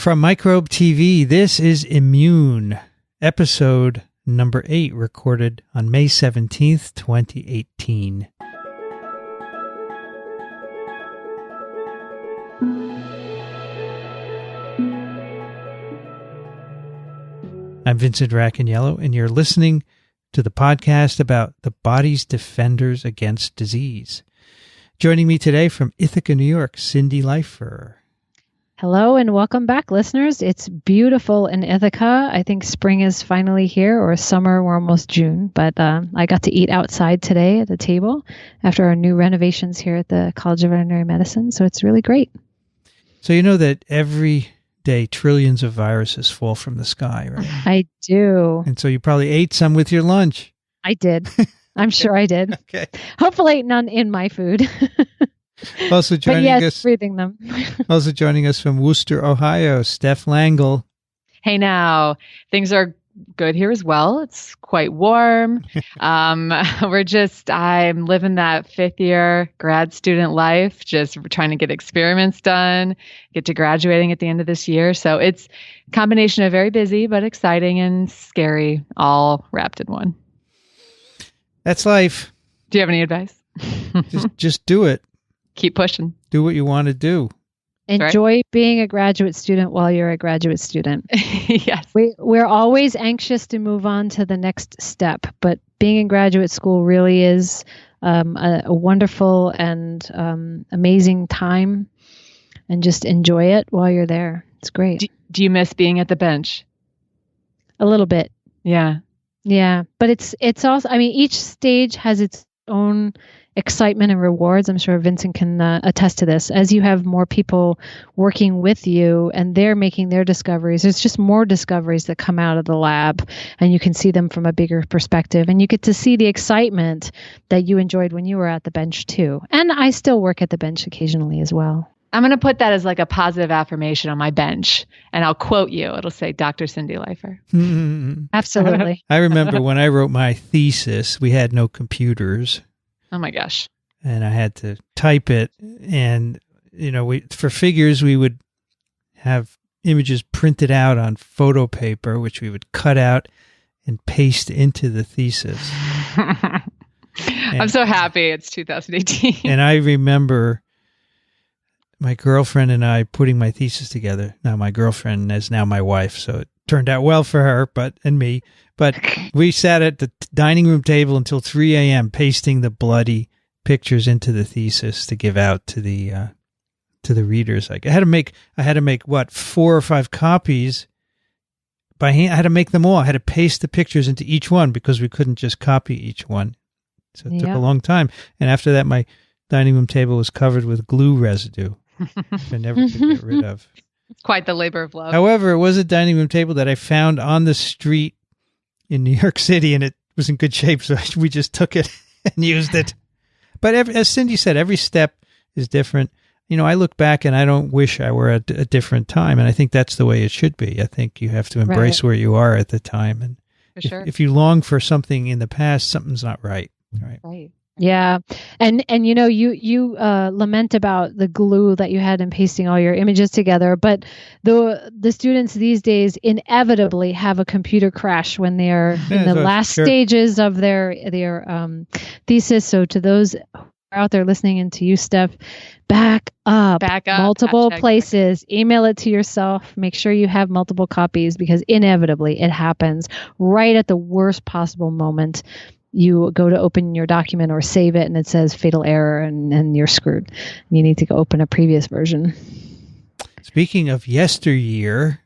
From Microbe TV, this is Immune, episode number 8, recorded on May 17th, 2018. I'm Vincent Racaniello, and you're listening to the podcast about the body's defenders against disease. Joining me today from Ithaca, New York, Cindy Leifer. Hello and welcome back, listeners. It's beautiful in Ithaca. I think spring is finally here, or summer. We're almost June, but I got to eat outside today at the table after our new renovations here at the College of Veterinary Medicine, so it's really great. So you know that every day trillions of viruses fall from the sky, right? I do. And so you probably ate some with your lunch. I did. I'm sure I did. Okay. Hopefully none in my food. Also joining us, breathing them. Also joining us from Worcester, Ohio, Steph Langel. Hey now, things are good here as well. It's quite warm. I'm living that fifth year grad student life, just trying to get experiments done, get to graduating at the end of this year. So it's a combination of very busy, but exciting and scary, all wrapped in one. That's life. Do you have any advice? Just do it. Keep pushing. Do what you want to do. Enjoy being a graduate student while you're a graduate student. Yes. We're always anxious to move on to the next step, but being in graduate school really is a wonderful and amazing time, and just enjoy it while you're there. It's great. Do you miss being at the bench? A little bit. Yeah. Yeah. But it's also, I mean, each stage has its own excitement and rewards. I'm sure Vincent can attest to this. As you have more people working with you and they're making their discoveries, there's just more discoveries that come out of the lab, and you can see them from a bigger perspective, and you get to see the excitement that you enjoyed when you were at the bench too. And I still work at the bench occasionally as well. I'm going to put that as like a positive affirmation on my bench, and I'll quote you. It'll say Dr. Cindy Leifer. Absolutely. I remember when I wrote my thesis, we had no computers. Oh my gosh. And I had to type it. And, you know, for figures, we would have images printed out on photo paper, which we would cut out and paste into the thesis. I'm so happy it's 2018. And I remember my girlfriend and I putting my thesis together. Now, my girlfriend is now my wife, so it turned out well for her and me. But we sat at the dining room table until 3 a.m. pasting the bloody pictures into the thesis to give out to the readers. Like I had to make what, 4 or 5 copies by hand. I had to make them all. I had to paste the pictures into each one because we couldn't just copy each one. So it took a long time. And after that, my dining room table was covered with glue residue, which I never could get rid of. Quite the labor of love. However, it was a dining room table that I found on the street in New York City, and it was in good shape, so we just took it and used it. But as Cindy said, every step is different. You know, I look back and I don't wish I were at a different time, and I think that's the way it should be. I think you have to embrace where you are at the time, and if you long for something in the past, something's not right. Right. Yeah. And you know, you lament about the glue that you had in pasting all your images together, but the students these days inevitably have a computer crash when they're in the last stages of their thesis. So to those who are out there listening, and to you, Steph, back up multiple places, email it to yourself, make sure you have multiple copies, because inevitably it happens right at the worst possible moment. You go to open your document or save it, and it says fatal error, and you're screwed. You need to go open a previous version. Speaking of yesteryear,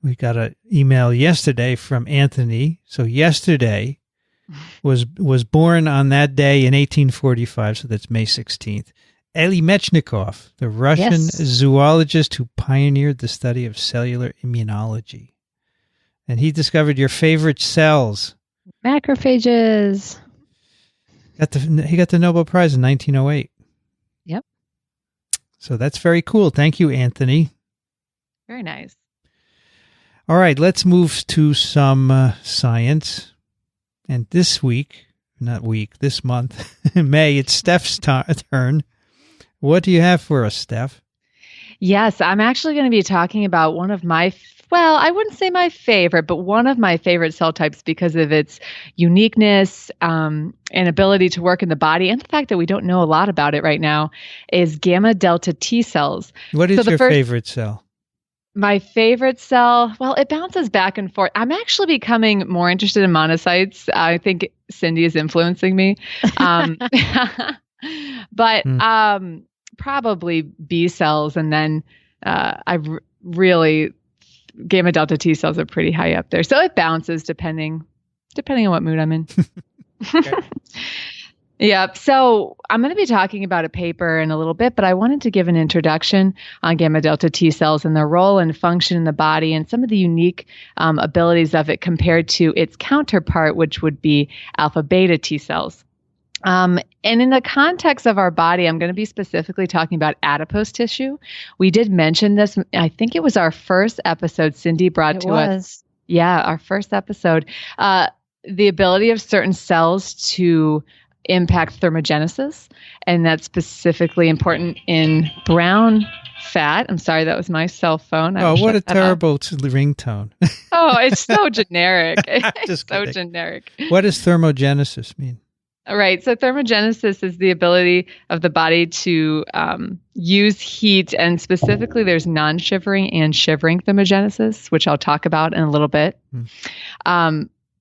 we got an email yesterday from Anthony. So yesterday was born on that day in 1845, so that's May 16th. Elie Mechnikov, the Russian zoologist who pioneered the study of cellular immunology. And he discovered your favorite cells. Macrophages. He got the Nobel Prize in 1908. Yep. So that's very cool. Thank you, Anthony. Very nice. All right, let's move to some science. And this month, May, it's Steph's turn. What do you have for us, Steph? Yes, I'm actually going to be talking about one of my, well, I wouldn't say my favorite, but one of my favorite cell types because of its uniqueness and ability to work in the body, and the fact that we don't know a lot about it right now, is gamma delta T cells. What is your favorite cell? My favorite cell, well, it bounces back and forth. I'm actually becoming more interested in monocytes. I think Cindy is influencing me. But probably B cells, and then really gamma delta T cells are pretty high up there. So it bounces depending on what mood I'm in. Yeah. So I'm going to be talking about a paper in a little bit, but I wanted to give an introduction on gamma delta T cells and their role and function in the body and some of the unique abilities of it compared to its counterpart, which would be alpha beta T cells. And in the context of our body, I'm going to be specifically talking about adipose tissue. We did mention this. I think it was our first episode Cindy brought to us. Yeah, our first episode. The ability of certain cells to impact thermogenesis, and that's specifically important in brown fat. I'm sorry, that was my cell phone. Oh, what a terrible ringtone. Oh, it's so generic. Just so kidding. generic. What does thermogenesis mean? Right. So thermogenesis is the ability of the body to use heat, and specifically there's non-shivering and shivering thermogenesis, which I'll talk about in a little bit.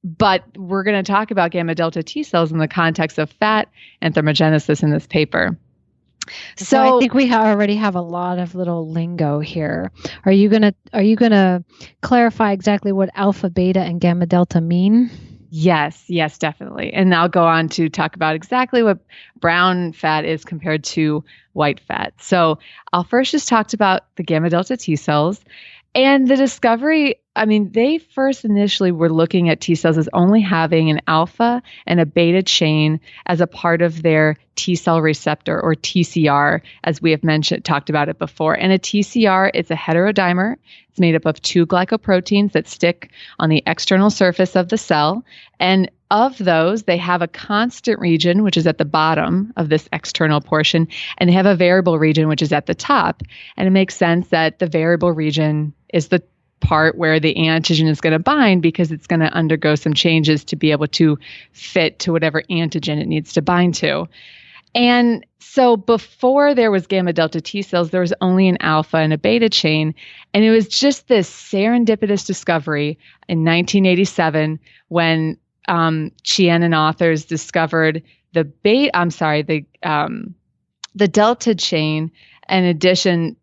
But we're going to talk about gamma delta T cells in the context of fat and thermogenesis in this paper. So I think we already have a lot of little lingo here. Are you gonna clarify exactly what alpha, beta, and gamma delta mean? Yes, definitely. And I'll go on to talk about exactly what brown fat is compared to white fat. So I'll first just talk about the gamma delta T cells and the discovery. I mean, they first initially were looking at T cells as only having an alpha and a beta chain as a part of their T cell receptor, or TCR, as we have talked about it before. And a TCR, it's a heterodimer. It's made up of two glycoproteins that stick on the external surface of the cell. And of those, they have a constant region, which is at the bottom of this external portion, and they have a variable region, which is at the top. And it makes sense that the variable region is the part where the antigen is going to bind, because it's going to undergo some changes to be able to fit to whatever antigen it needs to bind to. And so before there was gamma delta T cells, there was only an alpha and a beta chain. And it was just this serendipitous discovery in 1987 when Chien and authors discovered the delta chain in addition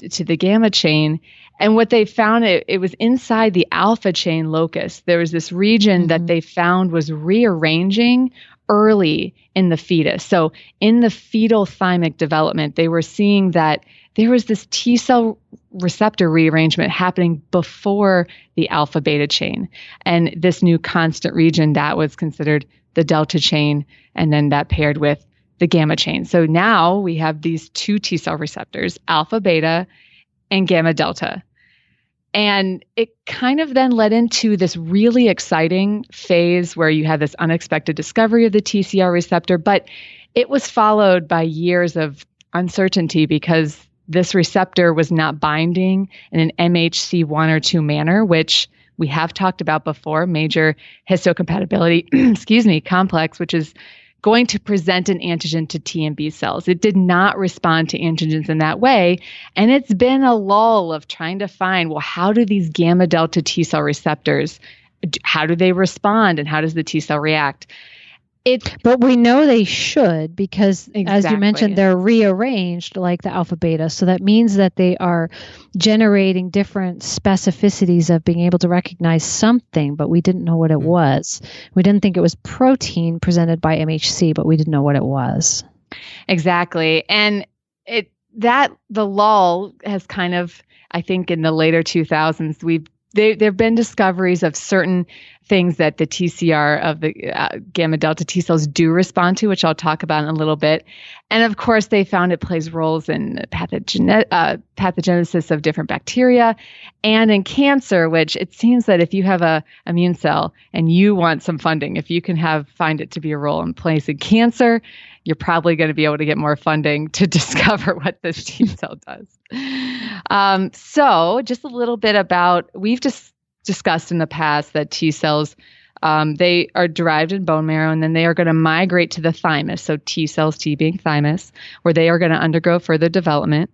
to the gamma chain. And what they found, it was inside the alpha chain locus. There was this region that they found was rearranging early in the fetus. So in the fetal thymic development, they were seeing that there was this T cell receptor rearrangement happening before the alpha beta chain. And this new constant region, that was considered the delta chain, and then that paired with the gamma chain. So now we have these two T cell receptors, alpha beta and gamma delta. And it kind of then led into this really exciting phase where you had this unexpected discovery of the TCR receptor, but it was followed by years of uncertainty because this receptor was not binding in an MHC1 or 2 manner, which we have talked about before, major histocompatibility, complex, which is going to present an antigen to T and B cells. It did not respond to antigens in that way. And it's been a lull of trying to find, well, how do these gamma delta T cell receptors, how do they respond, and how does the T cell react? But we know they should, because as you mentioned, they're rearranged like the alpha beta. So that means that they are generating different specificities of being able to recognize something, but we didn't know what it was. We didn't think it was protein presented by MHC, but we didn't know what it was. Exactly. And the lull has kind of, I think in the later 2000s, there have been discoveries of certain things that the TCR of the gamma delta T cells do respond to, which I'll talk about in a little bit. And of course, they found it plays roles in pathogenesis of different bacteria and in cancer, which it seems that if you have a immune cell and you want some funding, if you can find it to be a role in place in cancer, you're probably going to be able to get more funding to discover what this T cell does. So just a little bit about, we've just discussed in the past that T cells, they are derived in bone marrow, and then they are going to migrate to the thymus. So T cells, T being thymus, where they are going to undergo further development.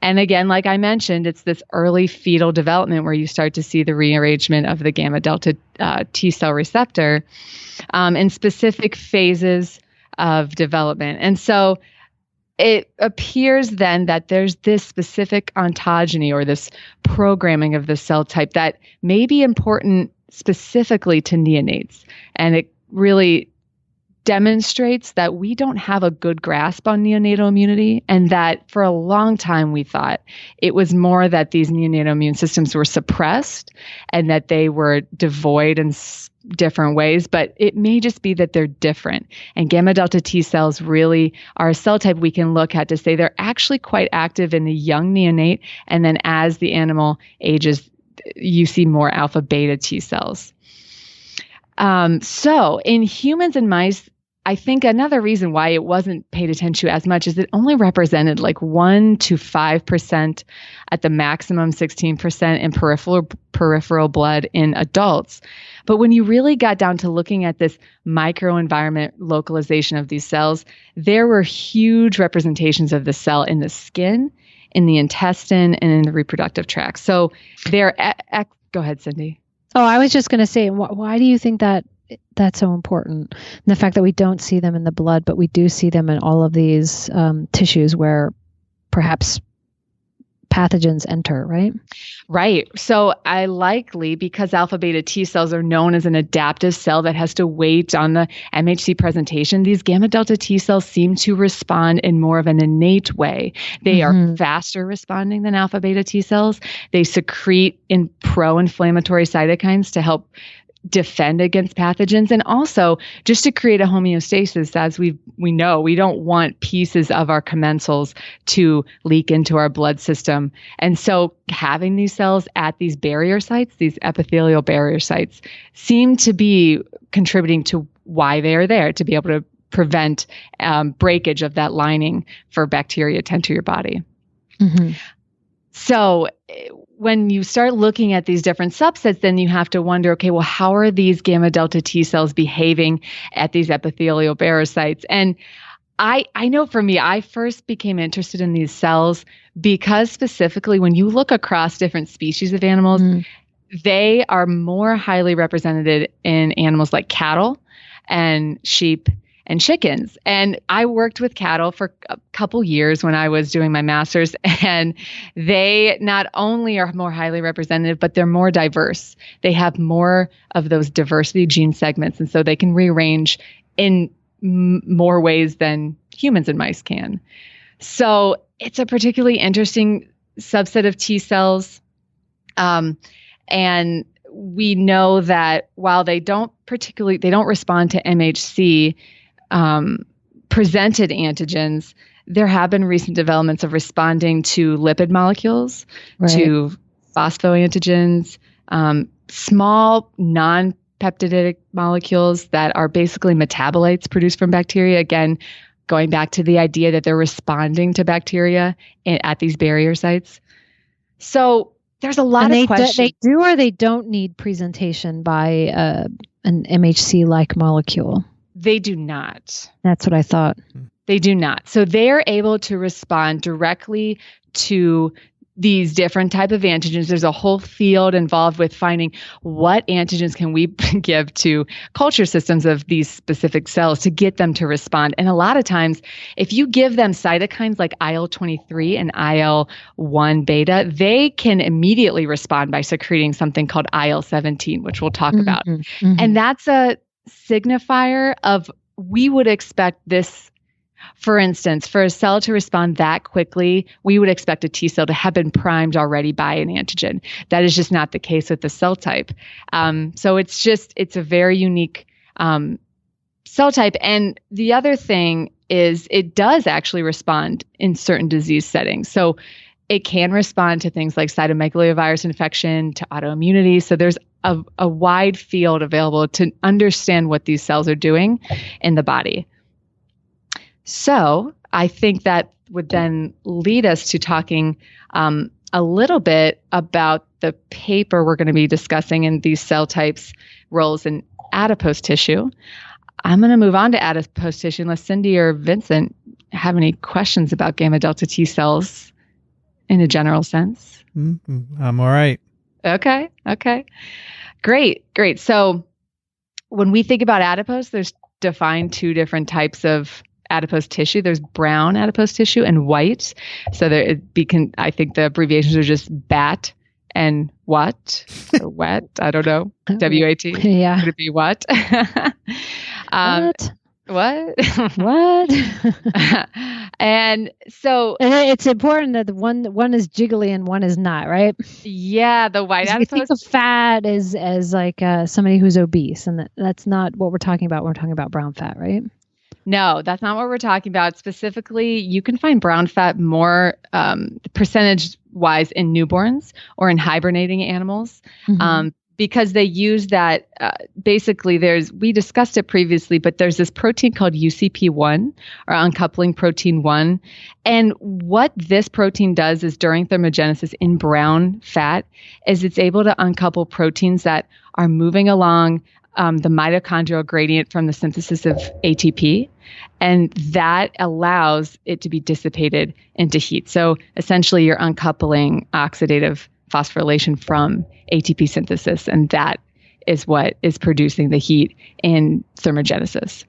And again, like I mentioned, it's this early fetal development where you start to see the rearrangement of the gamma delta T cell receptor in specific phases of development. And so it appears then that there's this specific ontogeny, or this programming of the cell type, that may be important specifically to neonates. And it really demonstrates that we don't have a good grasp on neonatal immunity, and that for a long time we thought it was more that these neonatal immune systems were suppressed and that they were devoid in different ways, but it may just be that they're different. And gamma delta T cells really are a cell type we can look at to say they're actually quite active in the young neonate, and then as the animal ages, you see more alpha beta T cells. So in humans and mice, I think another reason why it wasn't paid attention to as much is it only represented like 1 to 5% at the maximum 16% in peripheral blood in adults. But when you really got down to looking at this microenvironment localization of these cells, there were huge representations of the cell in the skin, in the intestine, and in the reproductive tract. So they're, go ahead, Cindy. Oh, I was just going to say, why do you think that that's so important? And the fact that we don't see them in the blood, but we do see them in all of these tissues where perhaps pathogens enter, right? Right. So because alpha beta T cells are known as an adaptive cell that has to wait on the MHC presentation, these gamma delta T cells seem to respond in more of an innate way. They are faster responding than alpha beta T cells. They secrete in pro-inflammatory cytokines to help defend against pathogens, and also just to create a homeostasis. As we know, we don't want pieces of our commensals to leak into our blood system. And so having these cells at these barrier sites, these epithelial barrier sites, seem to be contributing to why they are there, to be able to prevent breakage of that lining for bacteria to enter your body. So when you start looking at these different subsets, then you have to wonder, okay, well, how are these gamma delta T cells behaving at these epithelial barrier sites? And I know for me, I first became interested in these cells because specifically when you look across different species of animals, they are more highly represented in animals like cattle and sheep and chickens. And I worked with cattle for a couple years when I was doing my master's, and they not only are more highly represented, but they're more diverse. They have more of those diversity gene segments, and so they can rearrange in more ways than humans and mice can. So it's a particularly interesting subset of T cells. And we know that while they don't respond to MHC, presented antigens, there have been recent developments of responding to lipid molecules, to phosphoantigens, small non-peptidic molecules that are basically metabolites produced from bacteria. Again, going back to the idea that they're responding to bacteria at these barrier sites. So there's a lot of questions. They do or they don't need presentation by an MHC-like molecule. They do not. That's what I thought. They do not. So they're able to respond directly to these different type of antigens. There's a whole field involved with finding what antigens can we give to culture systems of these specific cells to get them to respond. And a lot of times, if you give them cytokines like IL-23 and IL-1 beta, they can immediately respond by secreting something called IL-17, which we'll talk about. And that's a signifier of, we would expect this. For instance, for a cell to respond that quickly, we would expect a T cell to have been primed already by an antigen. That is just not the case with the cell type. So it's a very unique cell type. And the other thing is it does actually respond in certain disease settings. So it can respond to things like cytomegalovirus infection, to autoimmunity. So there's a wide field available to understand what these cells are doing in the body. So I think that would then lead us to talking a little bit about the paper we're going to be discussing in these cell types, roles in adipose tissue. I'm going to move on to adipose tissue unless Cindy or Vincent have any questions about gamma delta T cells in a general sense. I'm all right. Okay. Great. So when we think about adipose, there's defined two different types of adipose tissue. There's brown adipose tissue and white. So I think the abbreviations are just BAT and what? Or wet? I don't know. WAT? Yeah. Would it be what? What? And so it's important that one is jiggly and one is not, right? Yeah, the white adipose. We think of fat as like somebody who's obese, and that's not what we're talking about. We're talking about brown fat, right? No, that's not what we're talking about. Specifically, you can find brown fat more percentage-wise in newborns or in hibernating animals. Because they use that, basically we discussed it previously, but there's this protein called UCP1 or uncoupling protein 1. And what this protein does is during thermogenesis in brown fat is it's able to uncouple proteins that are moving along the mitochondrial gradient from the synthesis of ATP. And that allows it to be dissipated into heat. So essentially you're uncoupling oxidative phosphorylation from ATP synthesis, and that is what is producing the heat in thermogenesis.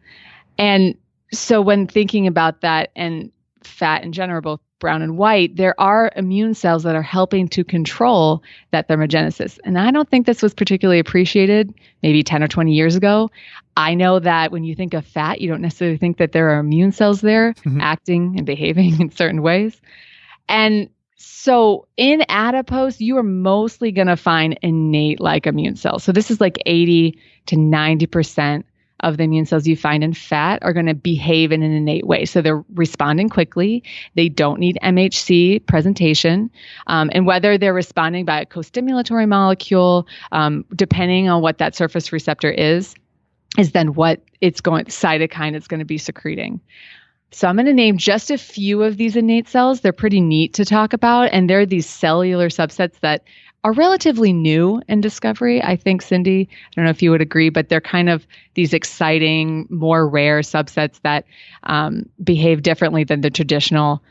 And so when thinking about that and fat in general, both brown and white, there are immune cells that are helping to control that thermogenesis. And I don't think this was particularly appreciated maybe 10 or 20 years ago. I know that when you think of fat, you don't necessarily think that there are immune cells there acting and behaving in certain ways. And so in adipose, you are mostly going to find innate-like immune cells. So this is like 80 to 90% of the immune cells you find in fat are going to behave in an innate way. So they're responding quickly. They don't need MHC presentation. And whether they're responding by a co-stimulatory molecule, depending on what that surface receptor is then what cytokine it's going to be secreting. So I'm going to name just a few of these innate cells. They're pretty neat to talk about. And they're these cellular subsets that are relatively new in discovery. I think, Cindy, I don't know if you would agree, but they're kind of these exciting, more rare subsets that behave differently than the traditional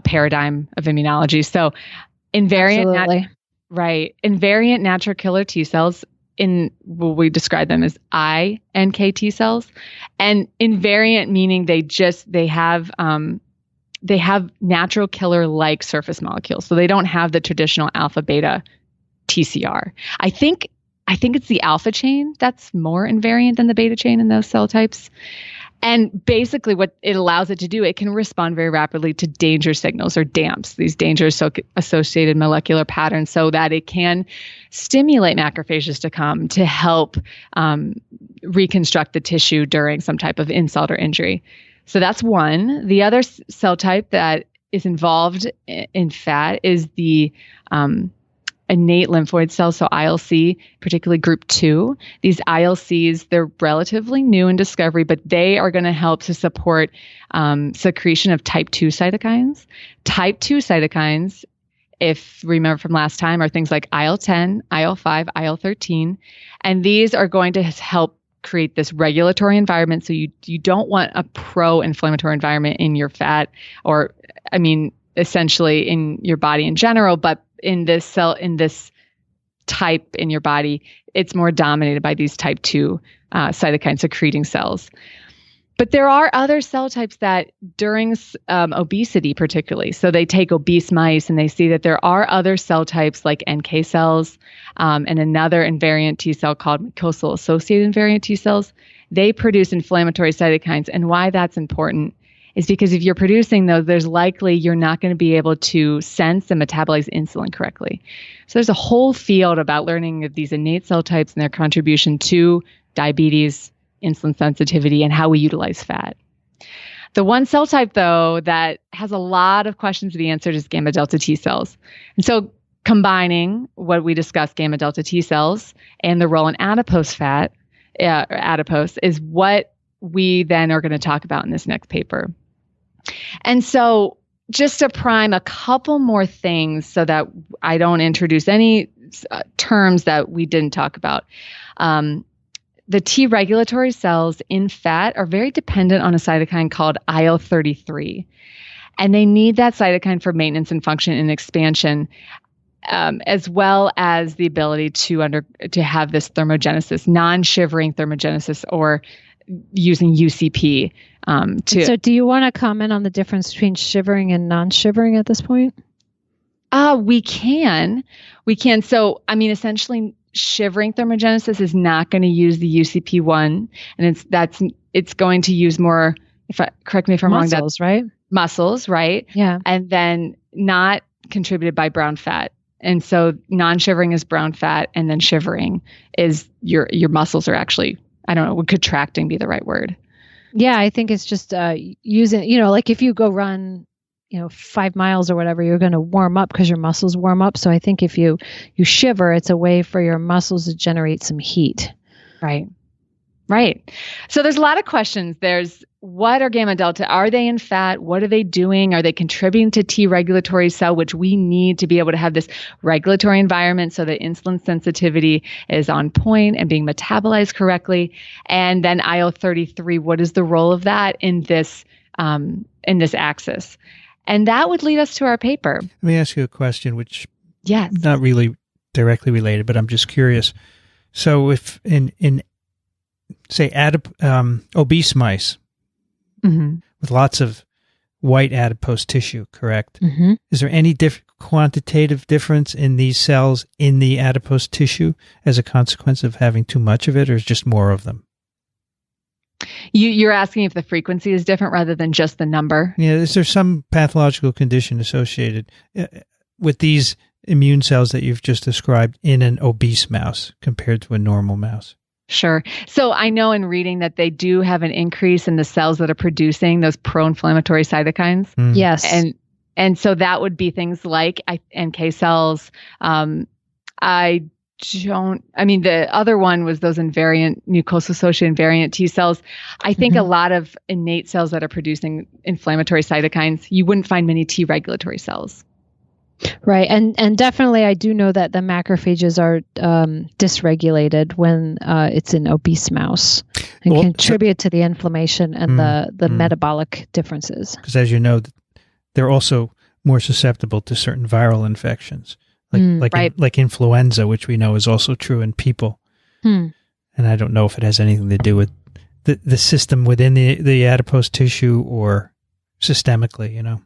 paradigm of immunology. So invariant natural killer T cells, we describe them as iNKT cells, and invariant meaning they have natural killer like surface molecules. So they don't have the traditional alpha beta TCR. I think it's the alpha chain that's more invariant than the beta chain in those cell types. And basically what it allows it to do, it can respond very rapidly to danger signals or DAMPs, these danger-associated molecular patterns, so that it can stimulate macrophages to come to help reconstruct the tissue during some type of insult or injury. So that's one. The other cell type that is involved in fat is the innate lymphoid cells, so ILC, particularly group 2. These ILCs, they're relatively new in discovery, but they are going to help to support secretion of type 2 cytokines. Type 2 cytokines, if you remember from last time, are things like IL-10, IL-5, IL-13, and these are going to help create this regulatory environment. So you don't want a pro-inflammatory environment in your fat, or essentially in your body in general, but in this type in your body, it's more dominated by these type 2 cytokine secreting cells. But there are other cell types that during obesity particularly, so they take obese mice and they see that there are other cell types like NK cells and another invariant T cell called mucosal-associated invariant T cells. They produce inflammatory cytokines. And why that's important is because if you're producing those, there's likely you're not going to be able to sense and metabolize insulin correctly. So there's a whole field about learning of these innate cell types and their contribution to diabetes, insulin sensitivity, and how we utilize fat. The one cell type, though, that has a lot of questions to be answered is gamma delta T cells. And so combining what we discussed, gamma delta T cells, and the role in adipose fat, adipose, is what we then are going to talk about in this next paper. And so just to prime a couple more things so that I don't introduce any terms that we didn't talk about. The T regulatory cells in fat are very dependent on a cytokine called IL-33. And they need that cytokine for maintenance and function and expansion, as well as the ability to have this thermogenesis, non-shivering thermogenesis, or using UCP. So do you want to comment on the difference between shivering and non-shivering at this point? We can. So, essentially, shivering thermogenesis is not going to use the UCP1, and it's going to use more, correct me if I'm wrong, muscles, right? Muscles, right? Yeah. And then not contributed by brown fat. And so non-shivering is brown fat, and then shivering is your muscles are actually, I don't know, would contracting be the right word? Yeah, I think it's just using, like if you go run, 5 miles or whatever, you're going to warm up because your muscles warm up. So I think if you shiver, it's a way for your muscles to generate some heat. Right. So there's a lot of questions. There's what are gamma delta? Are they in fat? What are they doing? Are they contributing to T regulatory cell, which we need to be able to have this regulatory environment so that insulin sensitivity is on point and being metabolized correctly? And then IL-33, what is the role of that in this axis? And that would lead us to our paper. Let me ask you a question, which yes, not really directly related, but I'm just curious. So if in say obese mice with lots of white adipose tissue, correct? Mm-hmm. Is there any quantitative difference in these cells in the adipose tissue as a consequence of having too much of it, or is just more of them? You're asking if the frequency is different rather than just the number? Yeah, is there some pathological condition associated with these immune cells that you've just described in an obese mouse compared to a normal mouse? Sure. So I know in reading that they do have an increase in the cells that are producing those pro-inflammatory cytokines. Mm. Yes. And so that would be things like NK cells. The other one was those invariant mucosal-associated invariant T cells. I think a lot of innate cells that are producing inflammatory cytokines, you wouldn't find many T regulatory cells. Right. And definitely I do know that the macrophages are dysregulated when it's an obese mouse and contribute to the inflammation and the metabolic differences. Because as you know, they're also more susceptible to certain viral infections, like influenza, which we know is also true in people. And I don't know if it has anything to do with the system within the adipose tissue or systemically,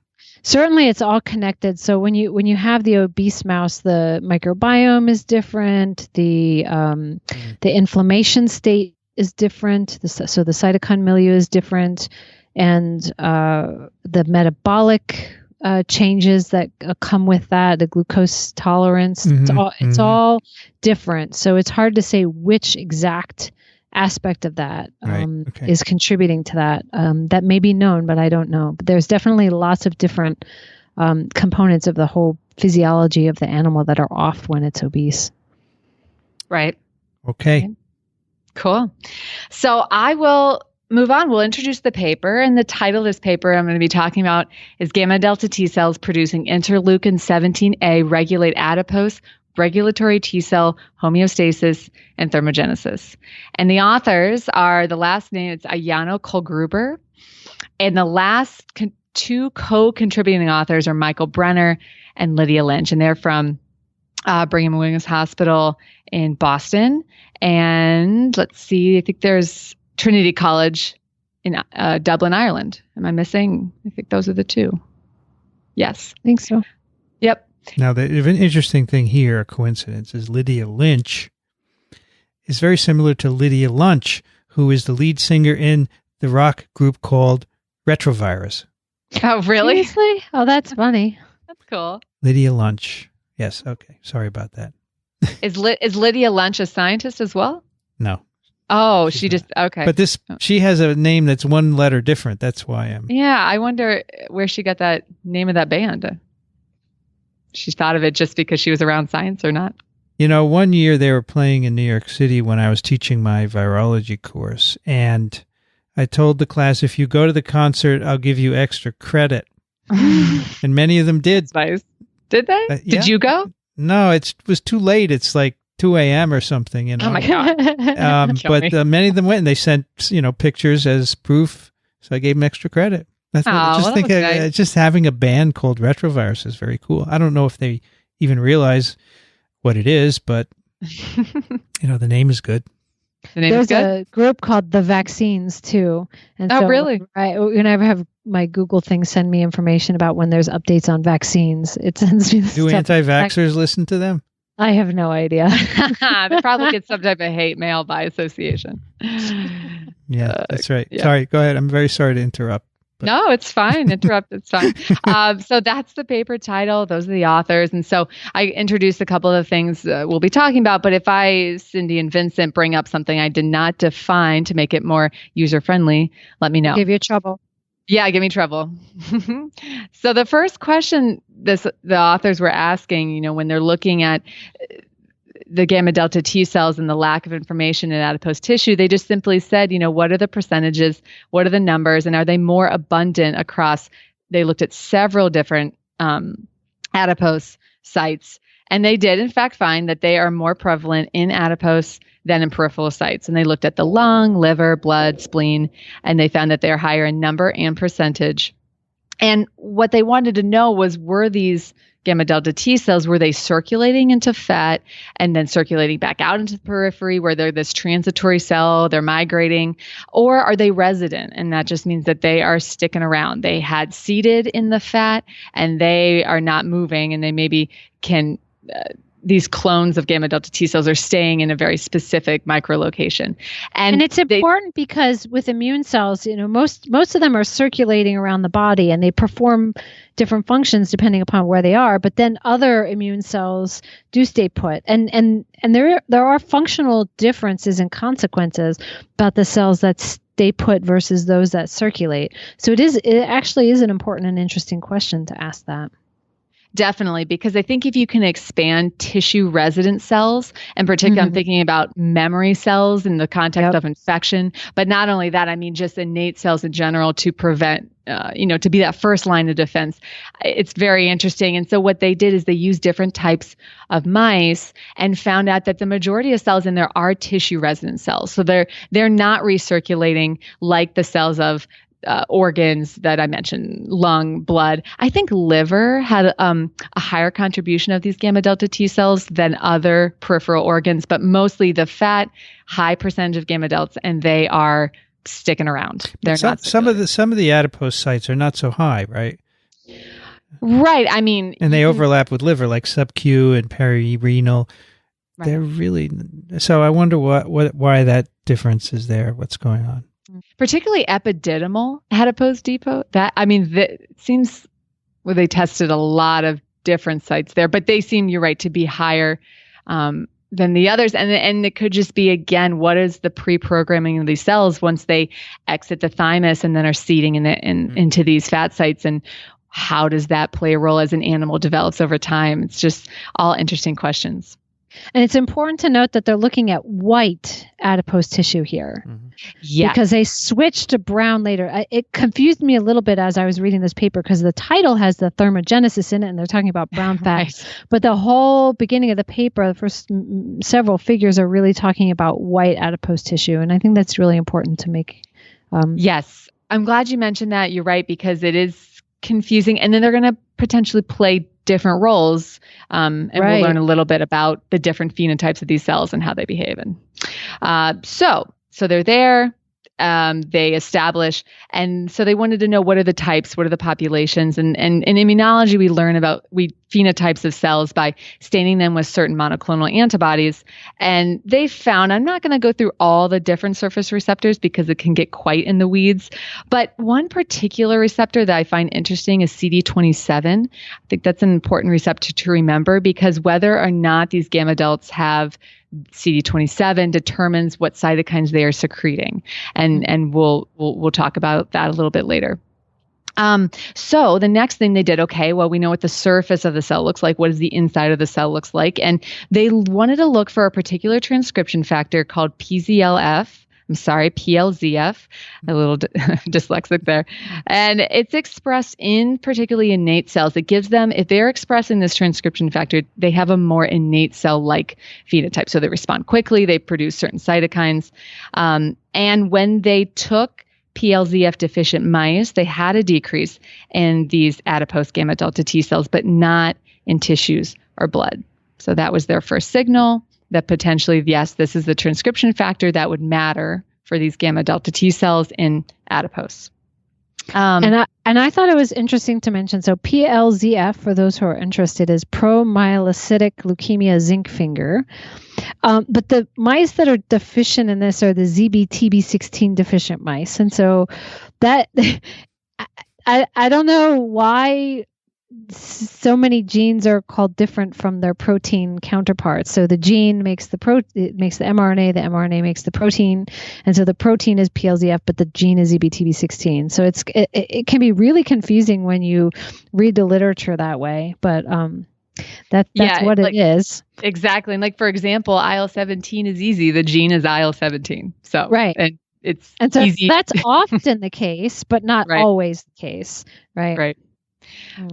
Certainly, it's all connected. So when you have the obese mouse, the microbiome is different. The inflammation state is different. So the cytokine milieu is different, and the metabolic changes that come with that, the glucose tolerance, it's all different. So it's hard to say which exact aspect of that is contributing to that. That may be known, but I don't know. But there's definitely lots of different components of the whole physiology of the animal that are off when it's obese. Right. Okay. Cool. So I will move on. We'll introduce the paper, and the title of this paper I'm going to be talking about is Gamma Delta T cells producing interleukin 17A regulate adipose regulatory T cell homeostasis and thermogenesis. And the authors are, the last name, it's Ayano Kohlgruber, and the last two co-contributing authors are Michael Brenner and Lydia Lynch, and they're from Brigham and Women's Hospital in Boston. And let's see, I think there's Trinity College in Dublin, Ireland. Am I missing? I think those are the two. Yes. I think so. Yep. Now, the interesting thing here, a coincidence, is Lydia Lynch is very similar to Lydia Lunch, who is the lead singer in the rock group called Retrovirus. Oh, really? Seriously? Oh, that's funny. That's cool. Lydia Lunch. Yes. Okay. Sorry about that. Is Lydia Lunch a scientist as well? No. Oh, she just, okay. But she has a name that's one letter different. That's why I'm. Yeah, I wonder where she got that name of that band. She thought of it just because she was around science or not? One year they were playing in New York City when I was teaching my virology course, and I told the class, if you go to the concert, I'll give you extra credit. And many of them did. That's nice. Did they? Yeah. Did you go? No, it was too late. It's like 2 a.m. or something. You know? Oh my God. But many of them went and they sent, pictures as proof. So I gave them extra credit. Just having a band called Retrovirus is very cool. I don't know if they even realize what it is, but the name is good. There's a group called The Vaccines too. And really? Whenever I have my Google thing send me information about when there's updates on vaccines, it sends me the Do anti-vaxxers listen to them? I have no idea. They probably get some type of hate mail by association. Yeah, that's right. Yeah. Sorry, go ahead. I'm very sorry to interrupt. No, it's fine. Interrupt. It's fine. So that's the paper title. Those are the authors. And so I introduced a couple of things we'll be talking about. But if I, Cindy and Vincent, bring up something I did not define to make it more user-friendly, let me know. Give you trouble. Yeah, give me trouble. So the first question the authors were asking, when they're looking at the gamma delta T cells and the lack of information in adipose tissue, they just simply said, what are the percentages, what are the numbers, and are they more abundant across, they looked at several different adipose sites, and they did in fact find that they are more prevalent in adipose than in peripheral sites. And they looked at the lung, liver, blood, spleen, and they found that they are higher in number and percentage. And what they wanted to know was, were these gamma delta T cells, were they circulating into fat and then circulating back out into the periphery where they're this transitory cell, they're migrating, or are they resident? And that just means that they are sticking around. They had seated in the fat and they are not moving, and they maybe can, these clones of gamma delta T cells are staying in a very specific microlocation. And it's important because with immune cells, most of them are circulating around the body and they perform different functions depending upon where they are. But then other immune cells do stay put. And there are functional differences and consequences about the cells that stay put versus those that circulate. So it actually is an important and interesting question to ask that. Definitely, because I think if you can expand tissue resident cells, and particularly I'm thinking about memory cells in the context of infection, but not only that, I mean just innate cells in general to prevent, to be that first line of defense. It's very interesting. And so what they did is they used different types of mice and found out that the majority of cells in there are tissue resident cells. So they're not recirculating like the cells of organs that I mentioned, lung, blood. I think liver had a higher contribution of these gamma delta T cells than other peripheral organs, but mostly the fat, high percentage of gamma deltas, and they are sticking around. They're not some of the adipose sites are not so high, right? Right. I mean, and they overlap with liver, like sub-Q and perirenal. Right. They're really, so I wonder why that difference is there. What's going on? Particularly epididymal adipose depot. It seems they tested a lot of different sites there, but they seem, you're right, to be higher than the others. And it could just be, again, what is the pre-programming of these cells once they exit the thymus and then are seeding into these fat sites, and how does that play a role as an animal develops over time? It's just all interesting questions. And it's important to note that they're looking at white adipose tissue here. Mm-hmm. Yeah. Because they switched to brown later. It confused me a little bit as I was reading this paper because the title has the thermogenesis in it and they're talking about brown fat. Right. But the whole beginning of the paper, the first several figures are really talking about white adipose tissue. And I think that's really important to make. Yes. I'm glad you mentioned that. You're right, because it is confusing. And then they're going to potentially play different roles. And right. We'll learn a little bit about the different phenotypes of these cells and how they behave. And so they're there. They establish, and so they wanted to know, what are the types, what are the populations, and in immunology we learn about phenotypes of cells by staining them with certain monoclonal antibodies, and they found, I'm not going to go through all the different surface receptors because it can get quite in the weeds, but one particular receptor that I find interesting is CD27. I think that's an important receptor to remember, because whether or not these gamma deltas have CD27 determines what cytokines they are secreting, and we'll talk about that a little bit later. So the next thing they did, okay, well, we know what the surface of the cell looks like. What does the inside of the cell looks like? And they wanted to look for a particular transcription factor called PZLF, PLZF, a little dyslexic there. And it's expressed in particularly innate cells. It gives them, if they're expressing this transcription factor, they have a more innate cell-like phenotype. So they respond quickly, they produce certain cytokines. And when they took PLZF deficient mice, they had a decrease in these adipose gamma delta T cells, but not in tissues or blood. So that was their first signal that potentially, yes, this is the transcription factor that would matter for these gamma delta T cells in adipose. And I thought it was interesting to mention, so PLZF, for those who are interested, is promyelocytic leukemia zinc finger. But the mice that are deficient in this are the ZBTB16 deficient mice. And so that, I don't know why so many genes are called different from their protein counterparts. So the gene makes the mRNA makes the protein, and so the protein is PLZF, but the gene is ZBTB16. So it can be really confusing when you read the literature that way, but that's what it is. Exactly. And for example, IL-17 is easy. The gene is IL-17. So right. And so easy. That's often the case, but not always the case. Right.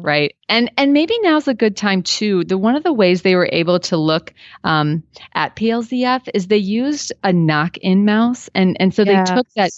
Right. And maybe now's a good time too. One of the ways they were able to look at PLZF is they used a knock-in mouse. And so they took that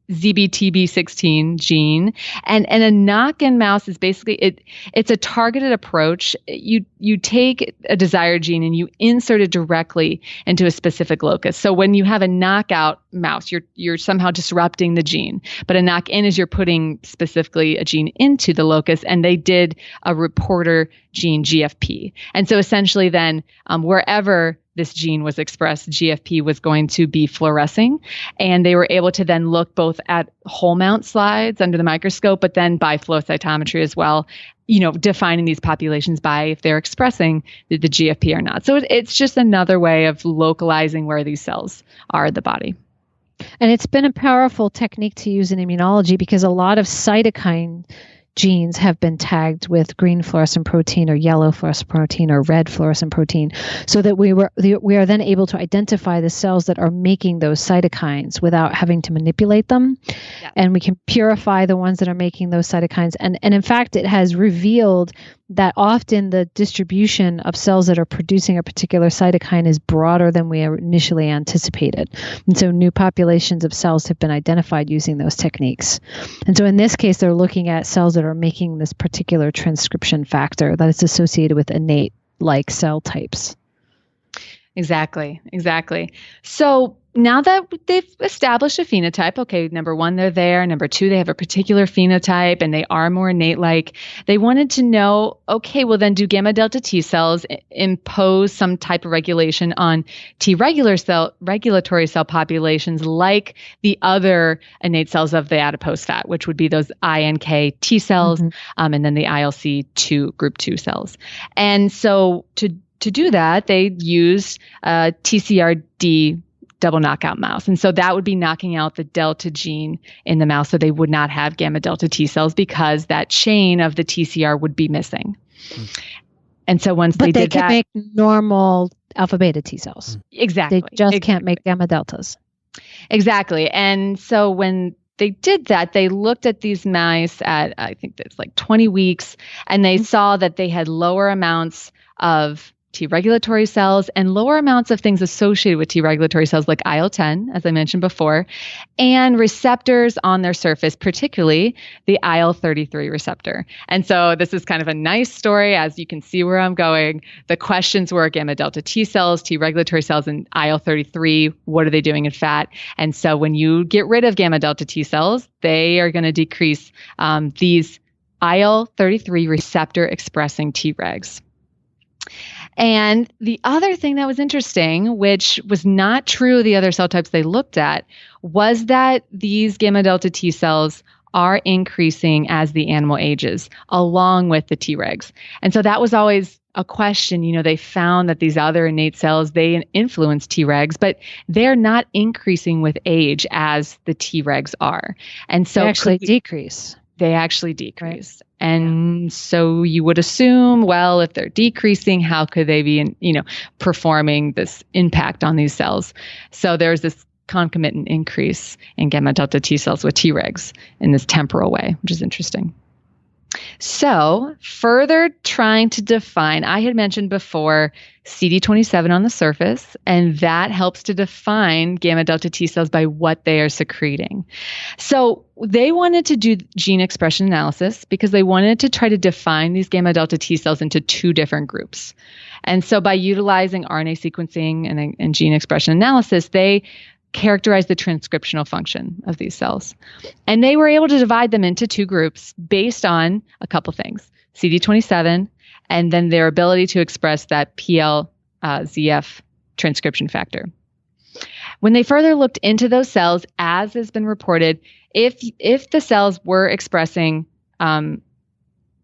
ZBTB16 gene and a knock-in mouse is basically it's a targeted approach. You take a desired gene and you insert it directly into a specific locus. So when you have a knockout mouse, you're somehow disrupting the gene, but a knock-in is you're putting specifically a gene into the locus, and they did a reporter gene GFP. And so essentially then wherever this gene was expressed, GFP was going to be fluorescing. And they were able to then look both at whole mount slides under the microscope, but then by flow cytometry as well, defining these populations by if they're expressing the GFP or not. So it's just another way of localizing where these cells are in the body. And it's been a powerful technique to use in immunology because a lot of cytokine genes have been tagged with green fluorescent protein or yellow fluorescent protein or red fluorescent protein, so that we are then able to identify the cells that are making those cytokines without having to manipulate them. Yeah. And we can purify the ones that are making those cytokines. And in fact, it has revealed that often the distribution of cells that are producing a particular cytokine is broader than we initially anticipated. And so new populations of cells have been identified using those techniques. And so in this case, they're looking at cells that are making this particular transcription factor that is associated with innate-like cell types. Exactly. So now that they've established a phenotype, okay, number one, they're there. Number two, they have a particular phenotype and they are more innate-like. They wanted to know, okay, well then do gamma delta T cells impose some type of regulation on T regulatory cell populations like the other innate cells of the adipose fat, which would be those INK T cells, and then the ILC2 group 2 cells. And so to do that, they used TCRD double knockout mouse. And so that would be knocking out the delta gene in the mouse, so they would not have gamma delta T cells because that chain of the TCR would be missing. And so once they did that, can make normal alpha beta T cells. Exactly. They just can't make gamma deltas. Exactly. And so when they did that, they looked at these mice at, I think that's 20 weeks, and they saw that they had lower amounts of T regulatory cells and lower amounts of things associated with T regulatory cells like IL-10, as I mentioned before, and receptors on their surface, particularly the IL-33 receptor. And so this is kind of a nice story, as you can see where I'm going. The questions were gamma delta T cells, T regulatory cells, and IL-33. What are they doing in fat? And so when you get rid of gamma delta T cells, they are going to decrease these IL-33 receptor expressing Tregs. And the other thing that was interesting, which was not true of the other cell types they looked at, was that these gamma delta T cells are increasing as the animal ages, along with the Tregs. And so that was always a question. They found that these other innate cells, they influence Tregs, but they're not increasing with age as the Tregs are. And so they actually decrease. They actually decrease. Right. And so you would assume, well, if they're decreasing, how could they be, performing this impact on these cells? So there's this concomitant increase in gamma delta T cells with Tregs in this temporal way, which is interesting. So further trying to define, I had mentioned before CD27 on the surface, and that helps to define gamma delta T cells by what they are secreting. So they wanted to do gene expression analysis because they wanted to try to define these gamma delta T cells into two different groups. And so by utilizing RNA sequencing and gene expression analysis, they characterize the transcriptional function of these cells. And they were able to divide them into two groups based on a couple things, CD27, and then their ability to express that PLZF transcription factor. When they further looked into those cells, as has been reported, if the cells were expressing that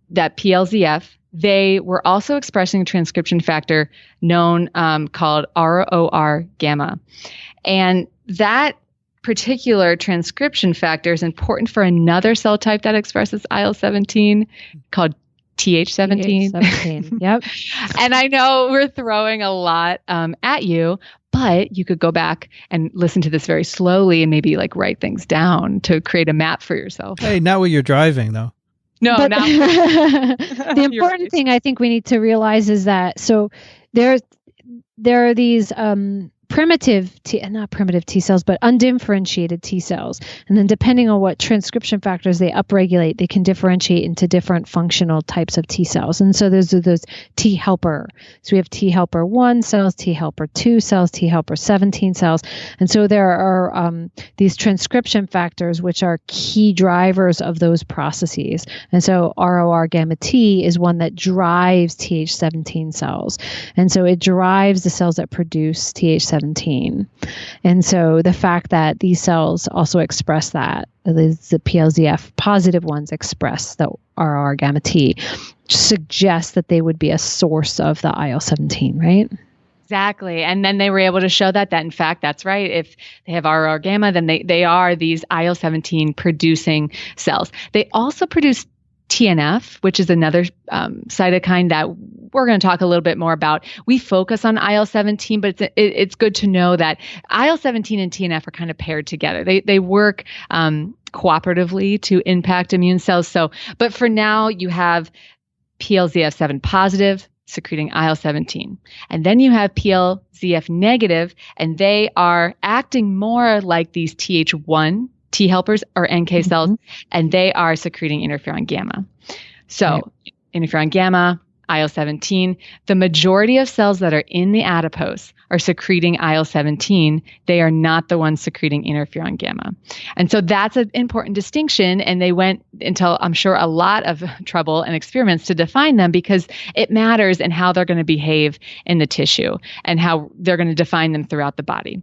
PLZF, they were also expressing a transcription factor known called ROR gamma. And that particular transcription factor is important for another cell type that expresses IL-17 called TH17. TH17. Yep. And I know we're throwing a lot at you, but you could go back and listen to this very slowly and maybe like write things down to create a map for yourself. Hey, not when you're driving, though. No, but not the important thing I think we need to realize is that there are these not primitive T cells, but undifferentiated T cells. And then depending on what transcription factors they upregulate, they can differentiate into different functional types of T cells. And so those are those T helper. So we have T helper 1 cells, T helper 2 cells, T helper 17 cells. And so there are these transcription factors, which are key drivers of those processes. And so ROR gamma T is one that drives TH17 cells. And so it drives the cells that produce TH17. And so the fact that these cells also express that, the PLZF positive ones express the RR gamma T, suggests that they would be a source of the IL-17, right? Exactly. And then they were able to show that in fact, that's right. If they have RR gamma, then they are these IL-17 producing cells. They also produce TNF, which is another cytokine that we're going to talk a little bit more about. We focus on IL-17, but it's good to know that IL-17 and TNF are kind of paired together. They work cooperatively to impact immune cells. So, but for now, you have PLZF7 positive secreting IL-17, and then you have PLZF negative, and they are acting more like these Th1 T helpers or NK cells, and they are secreting interferon gamma. So interferon gamma, IL-17, the majority of cells that are in the adipose are secreting IL-17. They are not the ones secreting interferon gamma. And so that's an important distinction. And they went into, I'm sure, a lot of trouble and experiments to define them because it matters in how they're going to behave in the tissue and how they're going to define them throughout the body.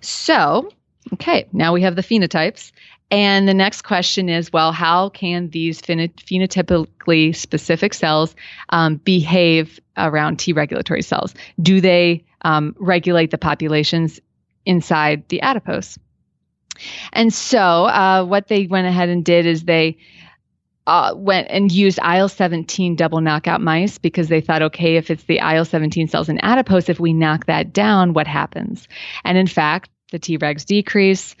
So, okay, now we have the phenotypes. And the next question is, well, how can these phenotypically specific cells behave around T regulatory cells? Do they regulate the populations inside the adipose? And so what they went ahead and did is they went and used IL-17 double knockout mice because they thought, okay, if it's the IL-17 cells in adipose, if we knock that down, what happens? And in fact, the Tregs decrease.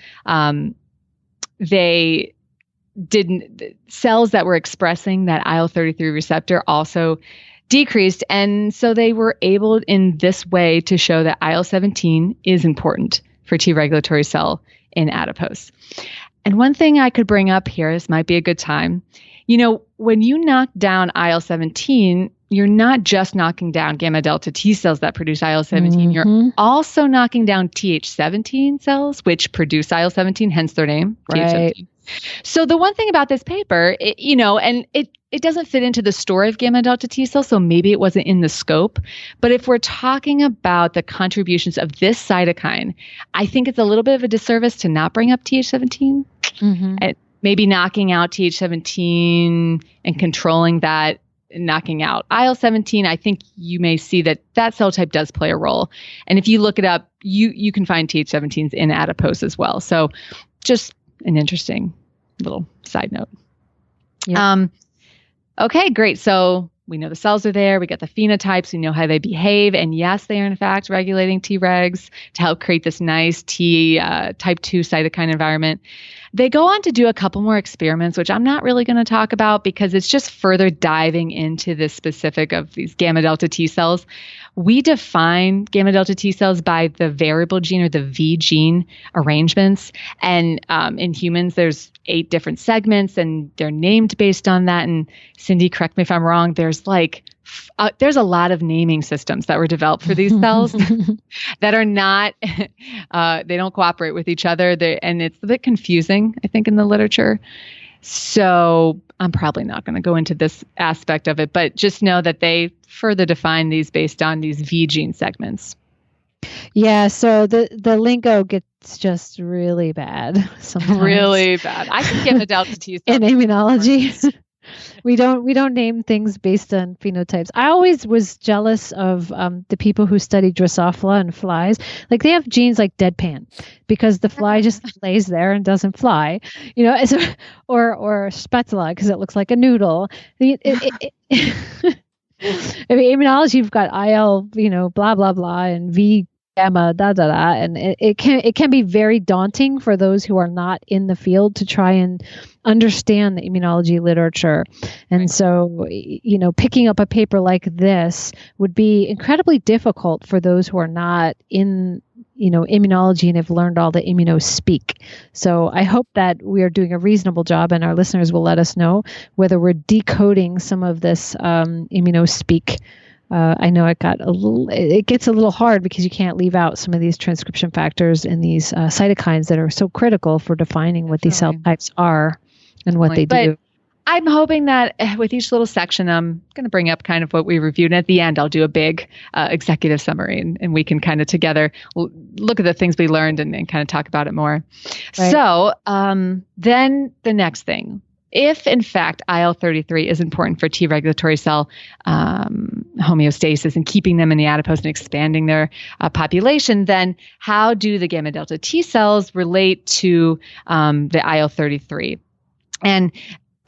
Cells that were expressing that IL-33 receptor also decreased. And so they were able in this way to show that IL-17 is important for T regulatory cell in adipose. And one thing I could bring up here, this might be a good time. You know, when you knock down IL-17, you're not just knocking down gamma delta T cells that produce IL-17. You're also knocking down TH17 cells, which produce IL-17, hence their name, right. TH17. So the one thing about this paper, it doesn't fit into the story of gamma delta T cells, so maybe it wasn't in the scope. But if we're talking about the contributions of this cytokine, I think it's a little bit of a disservice to not bring up TH17. And maybe knocking out TH17 and controlling that, knocking out IL-17, I think you may see that cell type does play a role. And if you look it up, you can find TH17s in adipose as well. So just an interesting little side note. Yeah. Okay, great. So we know the cells are there. We get the phenotypes. We know how they behave. And yes, they are in fact regulating Tregs to help create this nice T type 2 cytokine environment. They go on to do a couple more experiments, which I'm not really going to talk about because it's just further diving into the specific of these gamma delta T cells. We define gamma delta T cells by the variable gene or the V gene arrangements. And in humans, there's 8 different segments and they're named based on that. And Cindy, correct me if I'm wrong, there's a lot of naming systems that were developed for these cells that are not, they don't cooperate with each other. And it's a bit confusing, I think, in the literature. So I'm probably not going to go into this aspect of it, but just know that they further define these based on these V gene segments. Yeah, so the lingo gets just really bad sometimes. Really bad. I can get a delta T cell in immunology. We don't name things based on phenotypes. I always was jealous of the people who study Drosophila and flies. Like they have genes like deadpan because the fly just lays there and doesn't fly, or spatula because it looks like a noodle. I mean, immunology, you've got IL, blah blah blah, and V gamma, da da da, and it can be very daunting for those who are not in the field to try and understand the immunology literature. And right. So, picking up a paper like this would be incredibly difficult for those who are not in immunology and have learned all the immuno speak. So I hope that we are doing a reasonable job, and our listeners will let us know whether we're decoding some of this immuno speak. I know it gets a little hard because you can't leave out some of these transcription factors and these cytokines that are so critical for defining what these cell types are and what they do. I'm hoping that with each little section, I'm going to bring up kind of what we reviewed. And at the end, I'll do a big executive summary and we can kind of together look at the things we learned and kind of talk about it more. Right. So then the next thing, if in fact IL-33 is important for T regulatory cell homeostasis and keeping them in the adipose and expanding their population, then how do the gamma delta T cells relate to the IL-33? And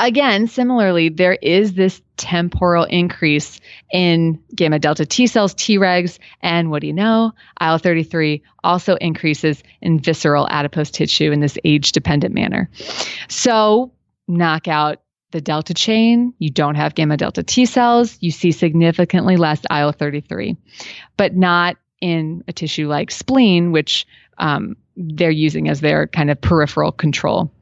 again, similarly, there is this temporal increase in gamma delta T cells, Tregs, and what do you know? IL-33 also increases in visceral adipose tissue in this age-dependent manner. So knock out the delta chain, you don't have gamma delta T cells, you see significantly less IL-33, but not in a tissue like spleen, which they're using as their kind of peripheral control.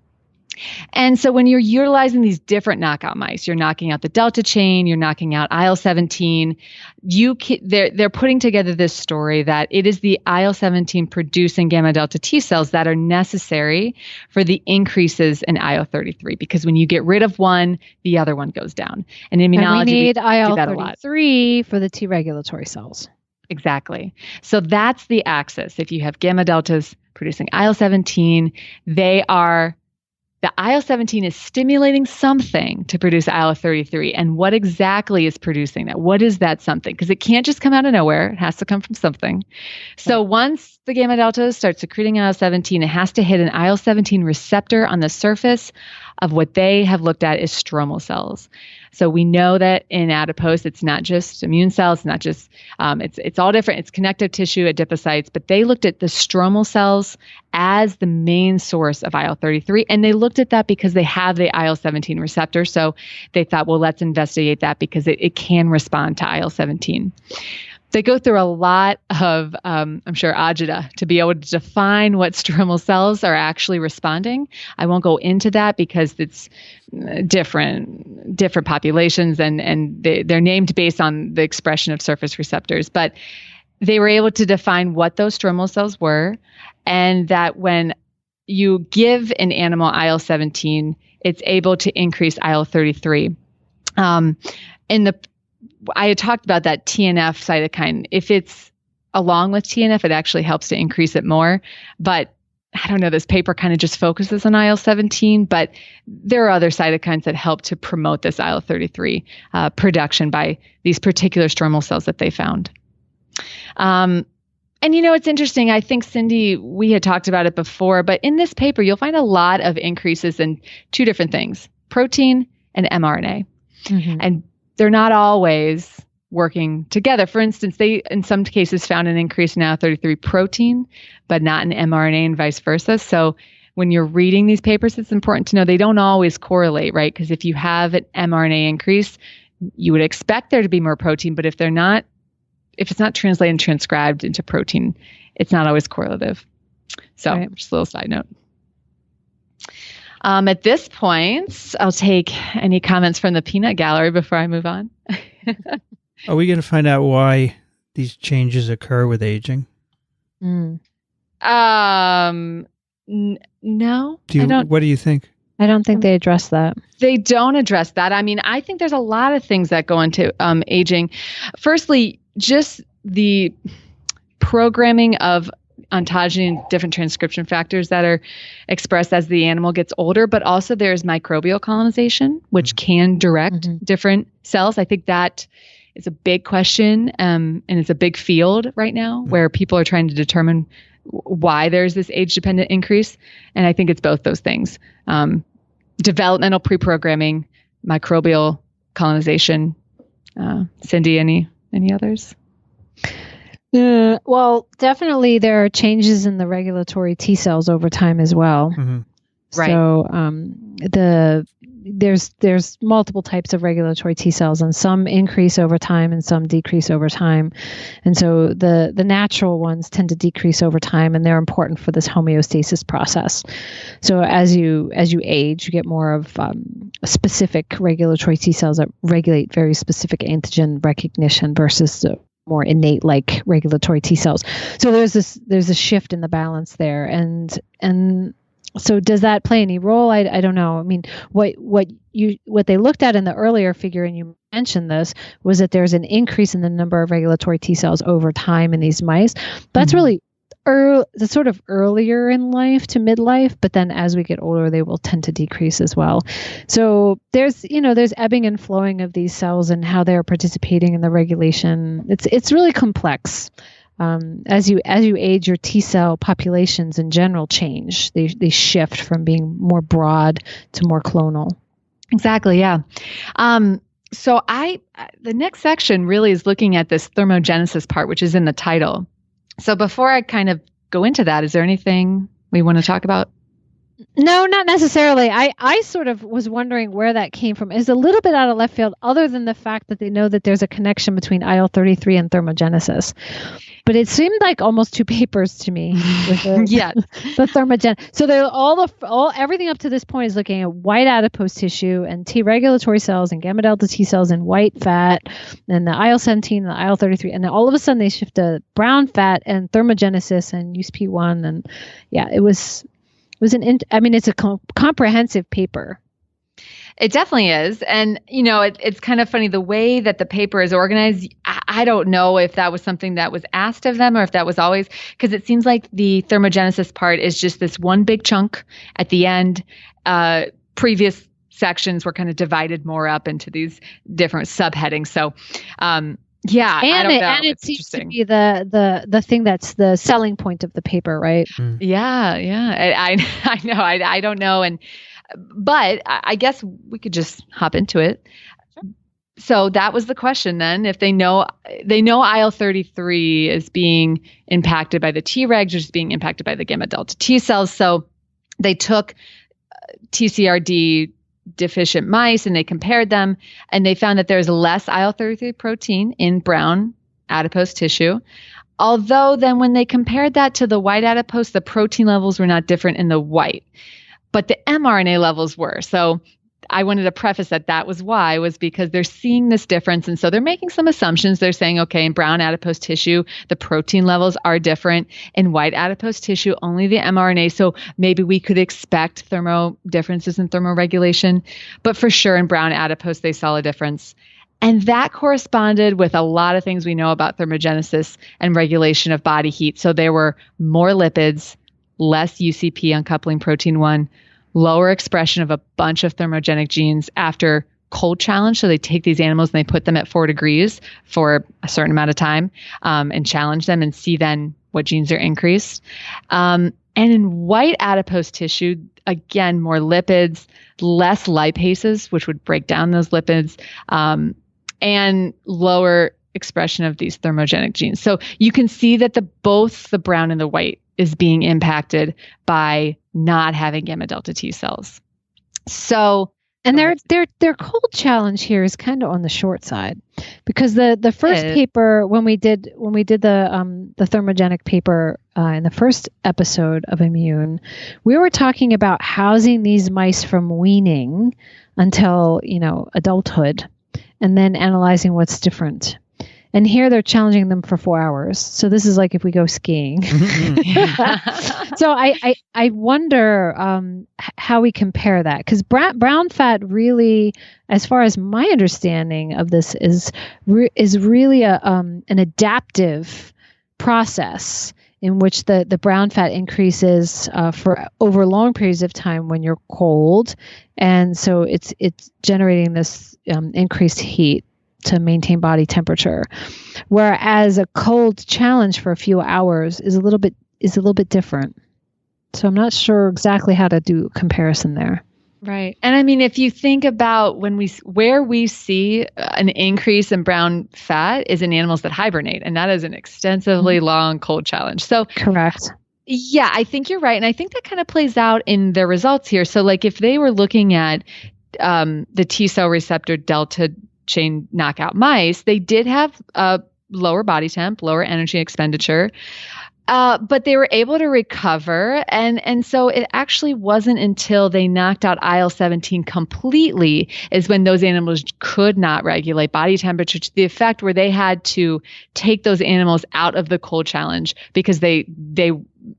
And so when you're utilizing these different knockout mice, you're knocking out the delta chain, you're knocking out IL-17, they're putting together this story that it is the IL-17 producing gamma delta T cells that are necessary for the increases in IL-33, because when you get rid of one, the other one goes down. And in immunology, and we need IL-33 for the T regulatory cells. Exactly. So that's the axis. If you have gamma deltas producing IL-17, the IL-17 is stimulating something to produce IL-33. And what exactly is producing that? What is that something? Because it can't just come out of nowhere. It has to come from something. So once the gamma delta starts secreting IL-17, it has to hit an IL-17 receptor on the surface of what they have looked at as stromal cells. So we know that in adipose, it's not just immune cells, it's not just, it's all different. It's connective tissue, adipocytes, but they looked at the stromal cells as the main source of IL-33. And they looked at that because they have the IL-17 receptor. So they thought, well, let's investigate that because it can respond to IL-17. They go through a lot of, I'm sure, agita to be able to define what stromal cells are actually responding. I won't go into that because it's different populations and they're named based on the expression of surface receptors. But they were able to define what those stromal cells were, and that when you give an animal IL-17, it's able to increase IL-33. I had talked about that TNF cytokine. If it's along with TNF, it actually helps to increase it more. But I don't know, this paper kind of just focuses on IL-17, but there are other cytokines that help to promote this IL-33 production by these particular stromal cells that they found. And it's interesting. I think, Cindy, we had talked about it before, but in this paper, you'll find a lot of increases in two different things, protein and mRNA. Mm-hmm. And they're not always working together. For instance, they, in some cases, found an increase in IL-33 protein, but not in mRNA and vice versa. So when you're reading these papers, it's important to know they don't always correlate, right? Because if you have an mRNA increase, you would expect there to be more protein, but if it's not translated and transcribed into protein, it's not always correlative. So just a little side note. At this point, I'll take any comments from the peanut gallery before I move on. Are we going to find out why these changes occur with aging? No. What do you think? I don't think they address that. They don't address that. I mean, I think there's a lot of things that go into aging. Firstly, just the programming of ontogeny and different transcription factors that are expressed as the animal gets older, but also there's microbial colonization, which can direct different cells. I think that is a big question, and it's a big field right now where people are trying to determine why there's this age-dependent increase. And I think it's both those things. Developmental pre-programming, microbial colonization. Cindy, any others? Well, definitely there are changes in the regulatory T cells over time as well. Right. So there's multiple types of regulatory T cells, and some increase over time and some decrease over time. And so the natural ones tend to decrease over time, and they're important for this homeostasis process. So as you age, you get more of specific regulatory T cells that regulate very specific antigen recognition versus more innate like regulatory T cells. So there's a shift in the balance there, and so does that play any role? I don't know. I mean, what they looked at in the earlier figure, and you mentioned this, was that there's an increase in the number of regulatory T cells over time in these mice. That's really the sort of earlier in life to midlife, but then as we get older, they will tend to decrease as well. So there's ebbing and flowing of these cells and how they're participating in the regulation. It's really complex. As you age, your T cell populations in general change. They shift from being more broad to more clonal. Exactly. Yeah. So the next section really is looking at this thermogenesis part, which is in the title. So before I kind of go into that, is there anything we want to talk about? No, not necessarily. I sort of was wondering where that came from. It's a little bit out of left field, other than the fact that they know that there's a connection between IL-33 and thermogenesis. But it seemed like almost two papers to me with the thermogen. So they're everything up to this point is looking at white adipose tissue and T regulatory cells and gamma delta T cells and white fat and the IL-17 and the IL-33, and then all of a sudden they shift to brown fat and thermogenesis and USP1, and it's a comprehensive paper. It definitely is. And, it's kind of funny the way that the paper is organized. I don't know if that was something that was asked of them or if that was always, because it seems like the thermogenesis part is just this one big chunk at the end. Previous sections were kind of divided more up into these different subheadings. So, I don't know. And it seems to be the thing that's the selling point of the paper, right? Yeah. I know. I don't know. But I guess we could just hop into it. Sure. So that was the question then. If they know IL-33 is being impacted by the Tregs, or is being impacted by the gamma delta T cells. So they took TCRD deficient mice and they compared them, and they found that there's less IL-33 protein in brown adipose tissue. Although then when they compared that to the white adipose, the protein levels were not different in the white, but the mRNA levels were. So I wanted to preface that was because they're seeing this difference. And so they're making some assumptions. They're saying, okay, in brown adipose tissue, the protein levels are different. In white adipose tissue, only the mRNA. So maybe we could expect differences in thermoregulation. But for sure, in brown adipose, they saw a difference. And that corresponded with a lot of things we know about thermogenesis and regulation of body heat. So there were more lipids, less UCP uncoupling protein 1, lower expression of a bunch of thermogenic genes after cold challenge. So they take these animals and they put them at 4 degrees for a certain amount of time and challenge them and see then what genes are increased. And in white adipose tissue, again, more lipids, less lipases, which would break down those lipids, and lower expression of these thermogenic genes. So you can see that both the brown and the white is being impacted by not having gamma delta T cells. So, and their cold challenge here is kind of on the short side, because the first paper, when we did the thermogenic paper in the first episode of Immune, we were talking about housing these mice from weaning until adulthood, and then analyzing what's different. And here they're challenging them for 4 hours. So this is like if we go skiing. So I wonder how we compare that, because brown fat really, as far as my understanding of this, is really an adaptive process in which the brown fat increases for over long periods of time when you're cold, and so it's generating this increased heat to maintain body temperature, whereas a cold challenge for a few hours is a little bit different. So I'm not sure exactly how to do a comparison there. Right. And I mean, if you think about where we see an increase in brown fat is in animals that hibernate, and that is an extensively long cold challenge. So correct. Yeah, I think you're right. And I think that kind of plays out in their results here. So like if they were looking at the T cell receptor delta chain knockout mice, they did have lower body temp, lower energy expenditure, but they were able to recover. And so it actually wasn't until they knocked out IL-17 completely is when those animals could not regulate body temperature to the effect where they had to take those animals out of the cold challenge because they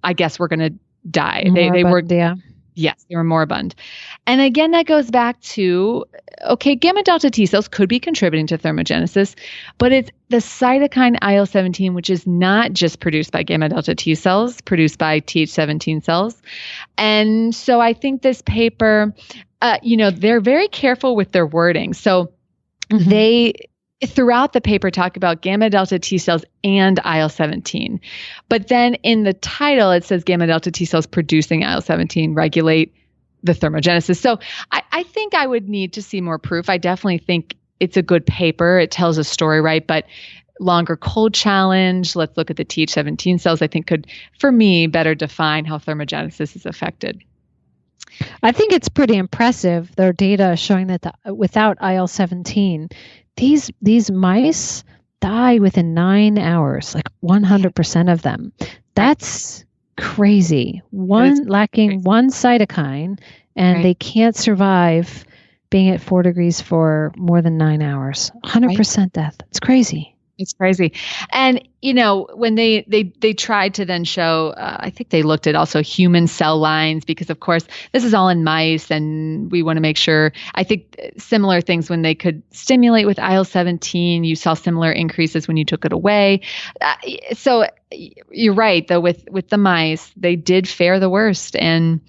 I guess were going to die. They were, yeah. Yes, they were moribund. And again, that goes back to, okay, gamma delta T cells could be contributing to thermogenesis, but it's the cytokine IL-17, which is not just produced by gamma delta T cells, produced by Th17 cells. And so I think this paper, they're very careful with their wording. So they, throughout the paper, talk about gamma delta T cells and IL-17. But then in the title, it says gamma delta T cells producing IL-17 regulate the thermogenesis. So I think I would need to see more proof. I definitely think it's a good paper. It tells a story, right? But longer cold challenge, let's look at the Th17 cells, I think could, for me, better define how thermogenesis is affected. I think it's pretty impressive, their data showing that without IL-17, these mice die within 9 hours, like 100% of them. That's crazy. Lacking one cytokine, and they can't survive being at 4 degrees for more than 9 hours. 100% death. It's crazy. It's crazy. And, when they tried to then show, I think they looked at also human cell lines, because of course this is all in mice and we want to make sure, I think similar things when they could stimulate with IL-17, you saw similar increases when you took it away. So you're right, though, with the mice, they did fare the worst. And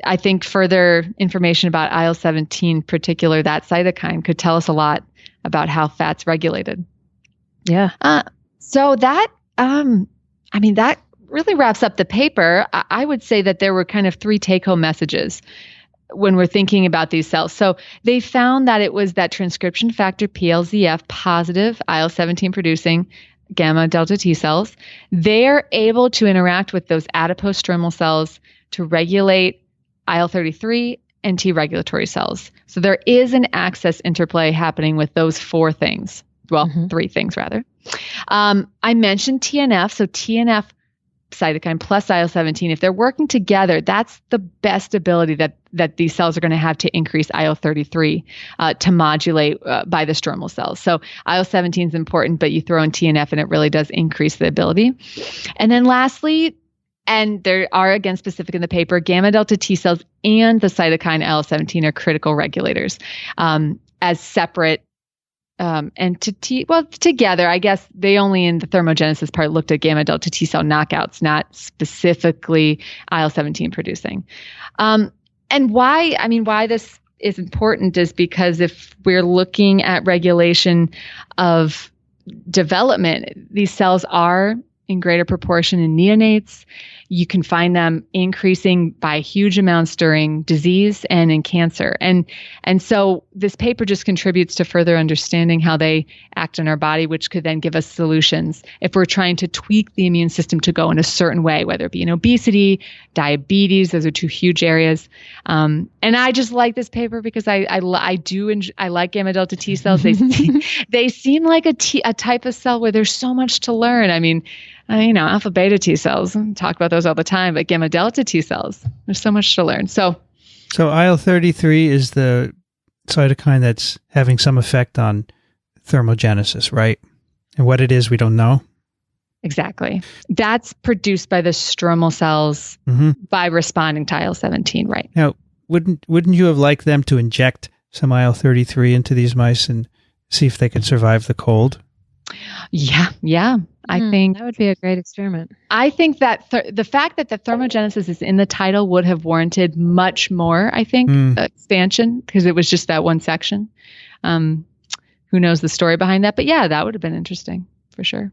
I think further information about IL-17, in particular, that cytokine, could tell us a lot about how fat's regulated. Yeah. So that, that really wraps up the paper. I would say that there were kind of 3 take-home messages when we're thinking about these cells. So they found that it was that transcription factor PLZF positive IL-17 producing gamma delta T cells. They're able to interact with those adipose stromal cells to regulate IL-33 and T regulatory cells. So there is an axis interplay happening with those 4 things. Well, 3 things rather. I mentioned TNF. So TNF cytokine plus IL-17, if they're working together, that's the best ability that these cells are going to have to increase IL-33 to modulate by the stromal cells. So IL-17 is important, but you throw in TNF and it really does increase the ability. And then lastly, and there are, again, specific in the paper, gamma delta T cells and the cytokine IL-17 are critical regulators as separate entity. Well, together, I guess they only in the thermogenesis part looked at gamma delta T cell knockouts, not specifically IL-17 producing. And why this is important is because if we're looking at regulation of development, these cells are in greater proportion in neonates. you can find them increasing by huge amounts during disease and in cancer. And so this paper just contributes to further understanding how they act in our body, which could then give us solutions if we're trying to tweak the immune system to go in a certain way, whether it be in obesity, diabetes. Those are two huge areas. And I just like this paper because I like gamma delta T cells. They seem like a type of cell where there's so much to learn. I mean, alpha beta T cells, talk about those all the time, but gamma delta T cells, there's so much to learn. So IL-33 is the cytokine that's having some effect on thermogenesis, right? And what it is, we don't know. Exactly. That's produced by the stromal cells by responding to IL-17, right? Now, wouldn't you have liked them to inject some IL-33 into these mice and see if they could survive the cold? Yeah. I think that would be a great experiment. I think that the fact that the thermogenesis is in the title would have warranted much more, I think, expansion, because it was just that one section. Who knows the story behind that? But yeah, that would have been interesting for sure.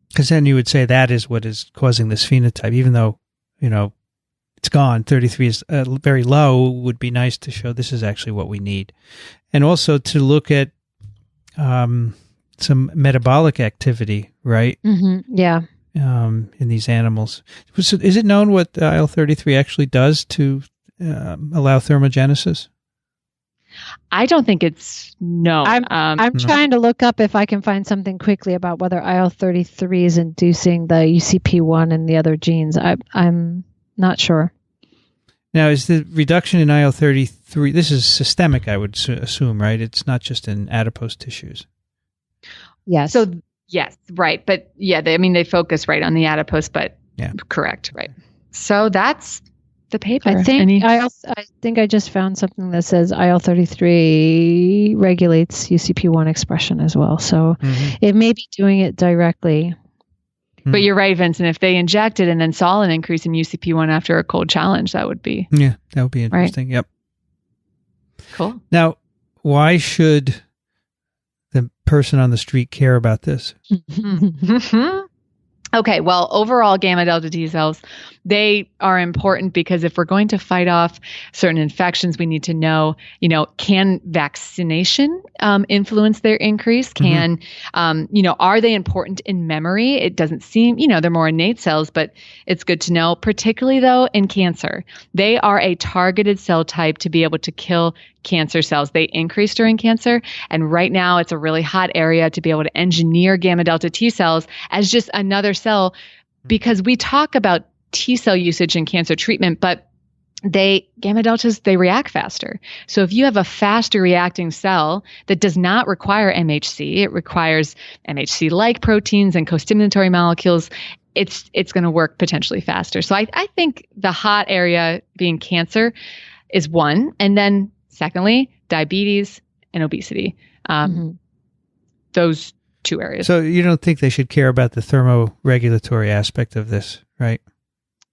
Because then you would say that is what is causing this phenotype, even though, it's gone. 33 is very low. Would be nice to show this is actually what we need. And also to look at some metabolic activity, right? Mm-hmm. Yeah. In these animals. So is it known what IL-33 actually does to allow thermogenesis? I don't think it's known. I'm trying to look up if I can find something quickly about whether IL-33 is inducing the UCP1 and the other genes. I'm not sure. Now, is the reduction in IL-33, this is systemic, I would assume, right? It's not just in adipose tissues. Yes. So, yes, right. But yeah, they focus right on the adipose, but correct, right. So that's the paper. I think I just found something that says IL-33 regulates UCP1 expression as well. So it may be doing it directly. But you're right, Vincent. If they injected and then saw an increase in UCP1 after a cold challenge, that would be... Yeah, that would be interesting. Right. Yep. Cool. Now, why should the person on the street care about this? Okay, well, overall, gamma delta T cells, they are important because if we're going to fight off certain infections, we need to know, can vaccination influence their increase? Can, are they important in memory? It doesn't seem, they're more innate cells, but it's good to know, particularly though in cancer. They are a targeted cell type to be able to kill cancer cells. They increase during cancer. And right now it's a really hot area to be able to engineer gamma delta T cells as just another cell, because we talk about T cell usage in cancer treatment, but gamma deltas, they react faster. So if you have a faster reacting cell that does not require MHC, it requires MHC-like proteins and co-stimulatory molecules, it's going to work potentially faster. So I think the hot area being cancer is one. And then secondly, diabetes and obesity. Those two areas. So you don't think they should care about the thermoregulatory aspect of this, right?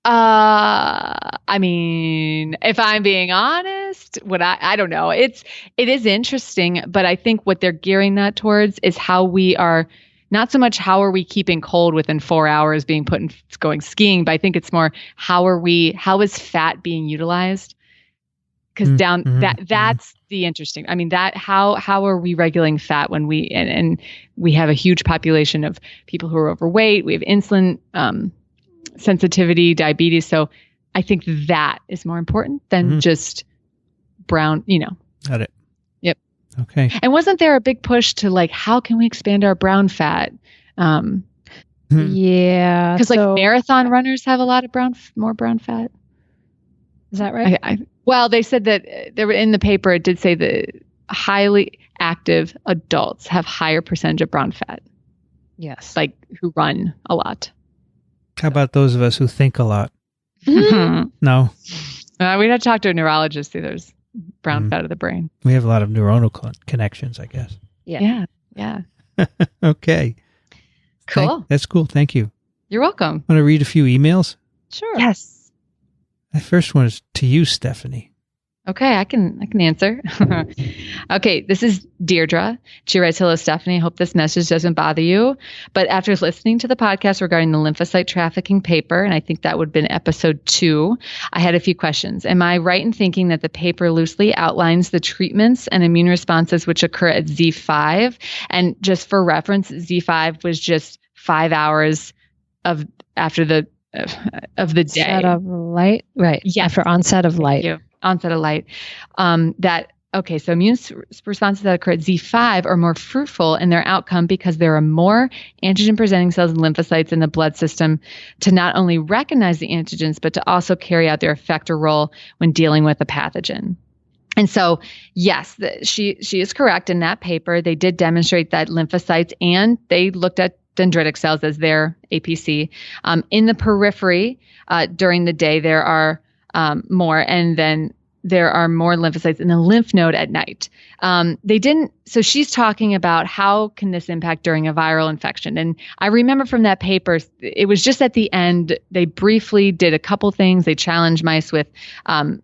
I mean, if I'm being honest, I don't know. It is interesting, but I think what they're gearing that towards is how we are, not so much how are we keeping cold within 4 hours being put in going skiing, but I think it's more how is fat being utilized? Because that's the interesting. I mean, how are we regulating fat when and we have a huge population of people who are overweight. We have insulin sensitivity, diabetes. So I think that is more important than just brown. Got it. Yep. Okay. And wasn't there a big push to how can we expand our brown fat? Yeah. Because marathon runners have a lot of more brown fat. Is that right? Well, they said that they were in the paper. It did say that highly active adults have higher percentage of brown fat. Yes. Who run a lot. How about those of us who think a lot? No. We'd have to talk to a neurologist. See, there's brown fat of the brain. We have a lot of neuronal connections, I guess. Yeah. Okay. Cool. That's cool. Thank you. You're welcome. Want to read a few emails? Sure. Yes. The first one is to you, Stephanie. Okay, I can answer. Okay, this is Deirdre. She writes, "Hello, Stephanie. I hope this message doesn't bother you. But after listening to the podcast regarding the lymphocyte trafficking paper, and I think that would have been episode 2, I had a few questions. Am I right in thinking that the paper loosely outlines the treatments and immune responses which occur at Z5? And just for reference, Z5 was just 5 hours after the day. Onset of light, right? Yes. After onset of light. Thank you. Onset of light. So immune responses that occur at Z5 are more fruitful in their outcome because there are more antigen-presenting cells and lymphocytes in the blood system to not only recognize the antigens, but to also carry out their effector role when dealing with a pathogen." And so, yes, she is correct in that paper. They did demonstrate that lymphocytes, and they looked at dendritic cells as their APC. In the periphery, during the day, there are more, and then there are more lymphocytes in the lymph node at night. So she's talking about how can this impact during a viral infection. And I remember from that paper, it was just at the end, they briefly did a couple things. They challenged mice with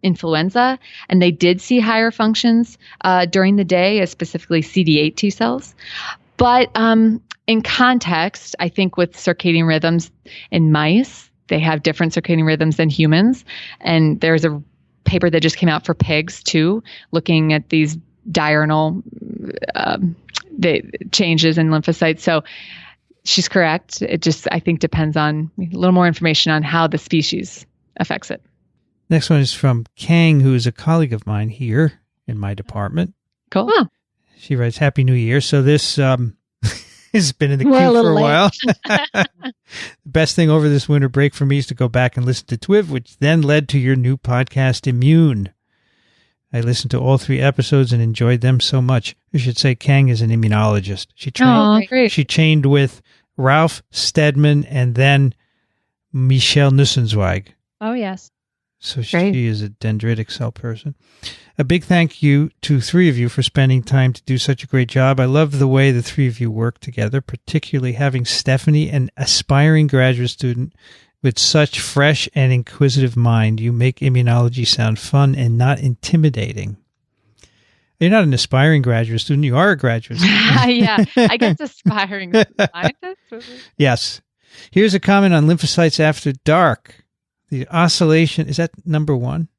influenza, and they did see higher functions during the day, specifically CD8 T cells. But in context, I think with circadian rhythms in mice, they have different circadian rhythms than humans. And there's a paper that just came out for pigs too, looking at these diurnal the changes in lymphocytes. So she's correct. It just, I think, depends on a little more information on how the species affects it. Next one is from Kang, who is a colleague of mine here in my department. Cool. Huh. She writes, "Happy New Year." So this has been in the queue for a while. The best thing over this winter break for me is to go back and listen to TWIV, which then led to your new podcast, Immune. I listened to all 3 episodes and enjoyed them so much. I should say Kang is an immunologist. She trained with Ralph Steadman and then Michelle Nussenzweig. Oh, yes. So she is a dendritic cell person. A big thank you to 3 of you for spending time to do such a great job. I love the way the 3 of you work together, particularly having Stephanie, an aspiring graduate student with such fresh and inquisitive mind. You make immunology sound fun and not intimidating. You're not an aspiring graduate student. You are a graduate student. Yeah, I guess aspiring scientist. Yes. Here's a comment on lymphocytes after dark. The oscillation, is that number 1?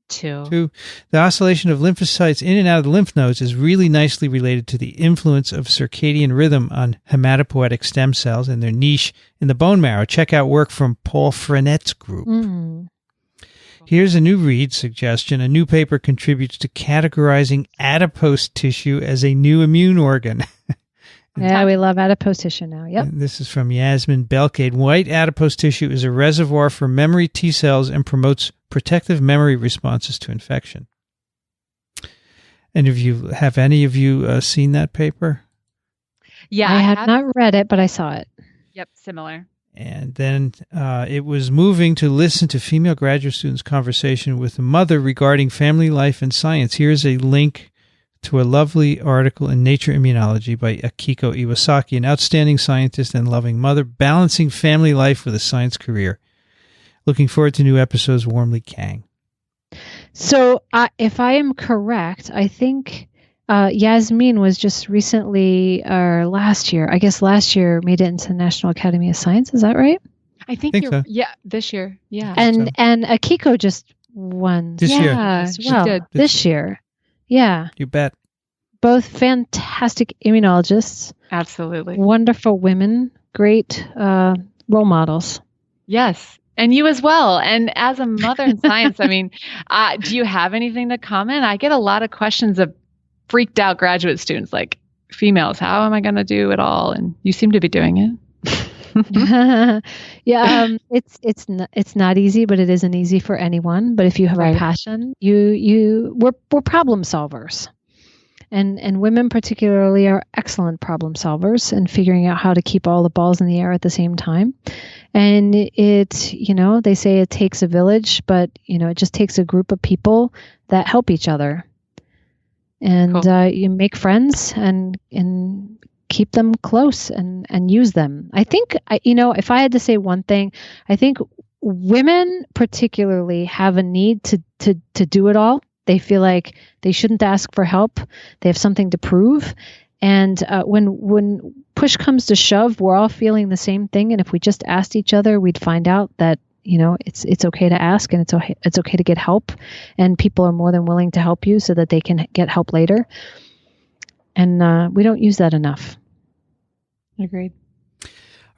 2. The oscillation of lymphocytes in and out of the lymph nodes is really nicely related to the influence of circadian rhythm on hematopoietic stem cells and their niche in the bone marrow. Check out work from Paul Frenette's group. Here's a new read suggestion. A new paper contributes to categorizing adipose tissue as a new immune organ. Yeah, we love adipose tissue now. Yep. And this is from Yasmin Belkade. White adipose tissue is a reservoir for memory T cells and promotes protective memory responses to infection. And have any of you seen that paper? Yeah, I had not read it, but I saw it. Yep, similar. And then it was moving to listen to female graduate students' conversation with a mother regarding family life and science. Here's a link to a lovely article in Nature Immunology by Akiko Iwasaki, an outstanding scientist and loving mother, balancing family life with a science career. Looking forward to new episodes. Warmly, Kang. So if I am correct, I think Yasmin was just recently, or last year, made it into the National Academy of Science. Is that right? I think you're, so. Yeah, this year. Yeah. And Akiko just won. This year. Well, did. This year. Yeah. You bet. Both fantastic immunologists. Absolutely. Wonderful women. Great role models. Yes. And you as well. And as a mother in science, I mean, do you have anything to comment? I get a lot of questions of freaked out graduate students, like females. How am I going to do it all? And you seem to be doing it. Yeah, it's not easy, but it isn't easy for anyone. But if you have a passion, we're problem solvers, and women particularly are excellent problem solvers and figuring out how to keep all the balls in the air at the same time. And they say it takes a village, but it just takes a group of people that help each other, and you make friends and keep them close and use them. I think, if I had to say one thing, I think women particularly have a need to do it all They feel like they shouldn't ask for help. They have something to prove. And when push comes to shove, we're all feeling the same thing. And if we just asked each other, we'd find out that, it's okay to ask, and it's okay to get help. And people are more than willing to help you so that they can get help later. And we don't use that enough. Agreed. All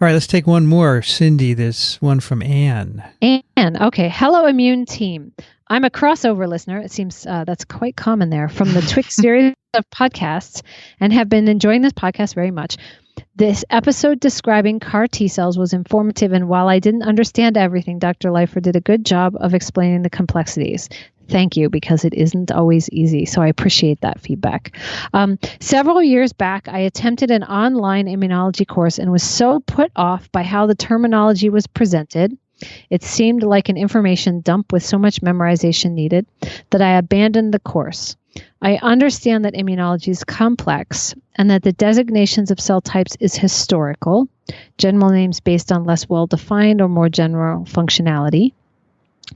right, let's take one more. Cindy, this one from Anne. Anne, okay. Hello, Immune team. I'm a crossover listener. It seems that's quite common there from the Twix series of podcasts, and have been enjoying this podcast very much. This episode describing CAR T cells was informative, and while I didn't understand everything, Dr. Leifer did a good job of explaining the complexities. Thank you, because it isn't always easy. So I appreciate that feedback. Several years back, I attempted an online immunology course and was so put off by how the terminology was presented. It seemed like an information dump with so much memorization needed that I abandoned the course. I understand that immunology is complex and that the designations of cell types is historical, general names based on less well-defined or more general functionality.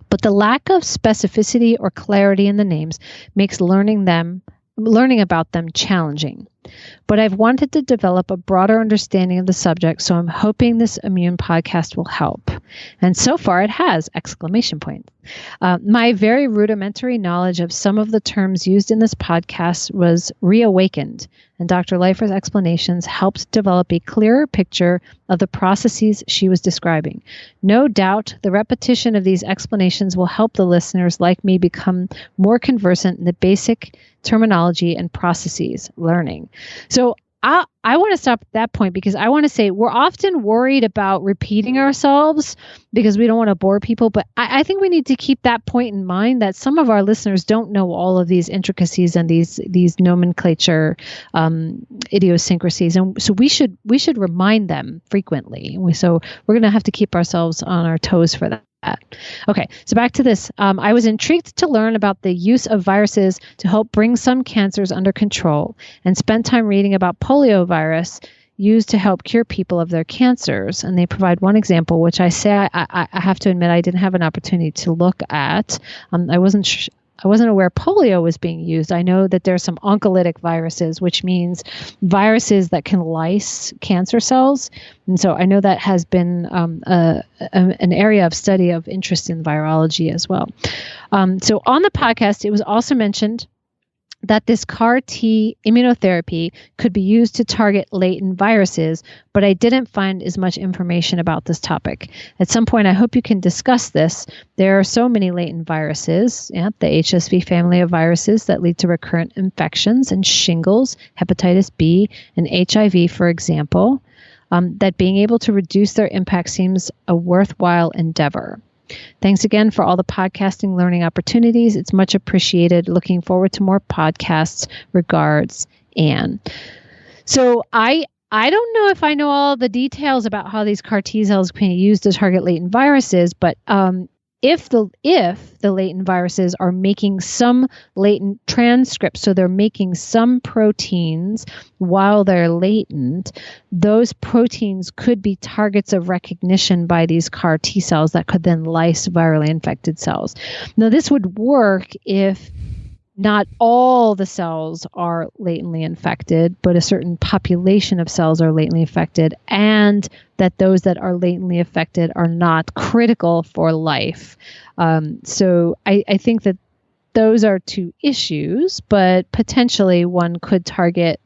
But the lack of specificity or clarity in the names makes learning about them challenging. But I've wanted to develop a broader understanding of the subject, so I'm hoping this immune podcast will help. And so far it has, ! My very rudimentary knowledge of some of the terms used in this podcast was reawakened, and Dr. Leifer's explanations helped develop a clearer picture of the processes she was describing. No doubt the repetition of these explanations will help the listeners like me become more conversant in the basic terminology and processes learning. So I want to stop at that point, because I want to say we're often worried about repeating ourselves because we don't want to bore people. But I think we need to keep that point in mind, that some of our listeners don't know all of these intricacies and these nomenclature idiosyncrasies. And so we should remind them frequently. So we're going to have to keep ourselves on our toes for that. Okay, so back to this. I was intrigued to learn about the use of viruses to help bring some cancers under control, and spent time reading about poliovirus used to help cure people of their cancers. And they provide one example, which I have to admit I didn't have an opportunity to look at. I wasn't aware polio was being used. I know that there's some oncolytic viruses, which means viruses that can lyse cancer cells. And so I know that has been an area of study of interest in virology as well. So on the podcast, it was also mentioned that this CAR T immunotherapy could be used to target latent viruses, but I didn't find as much information about this topic. At some point, I hope you can discuss this. There are so many latent viruses, the HSV family of viruses that lead to recurrent infections, and shingles, hepatitis B, and HIV, for example, that being able to reduce their impact seems a worthwhile endeavor. Thanks again for all the podcasting learning opportunities. It's much appreciated. Looking forward to more podcasts. Regards, Anne. So I don't know if I know all the details about how these CAR T cells can be used to target latent viruses, but if the latent viruses are making some latent transcripts, so they're making some proteins while they're latent, those proteins could be targets of recognition by these CAR T cells that could then lyse virally infected cells. Now, this would work if not all the cells are latently infected, but a certain population of cells are latently affected, and that those that are latently affected are not critical for life. So I think that those are two issues, but potentially one could target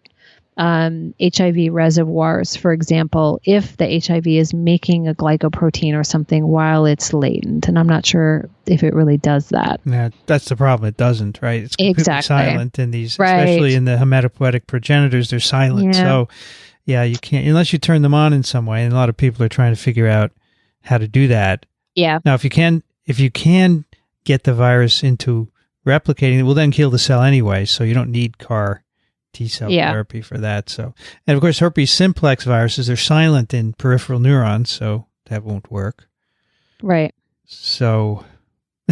HIV reservoirs, for example, if the HIV is making a glycoprotein or something while it's latent. And I'm not sure if it really does that. Yeah, that's the problem. It doesn't, right? It's completely silent in these, right. Especially in the hematopoietic progenitors, they're silent. Yeah. So, yeah, you can't, unless you turn them on in some way. And a lot of people are trying to figure out how to do that. Yeah. Now, if you can get the virus into replicating, it will then kill the cell anyway. So you don't need CAR T-cell therapy for that. So, and of course, herpes simplex viruses are silent in peripheral neurons, so that won't work. Right. So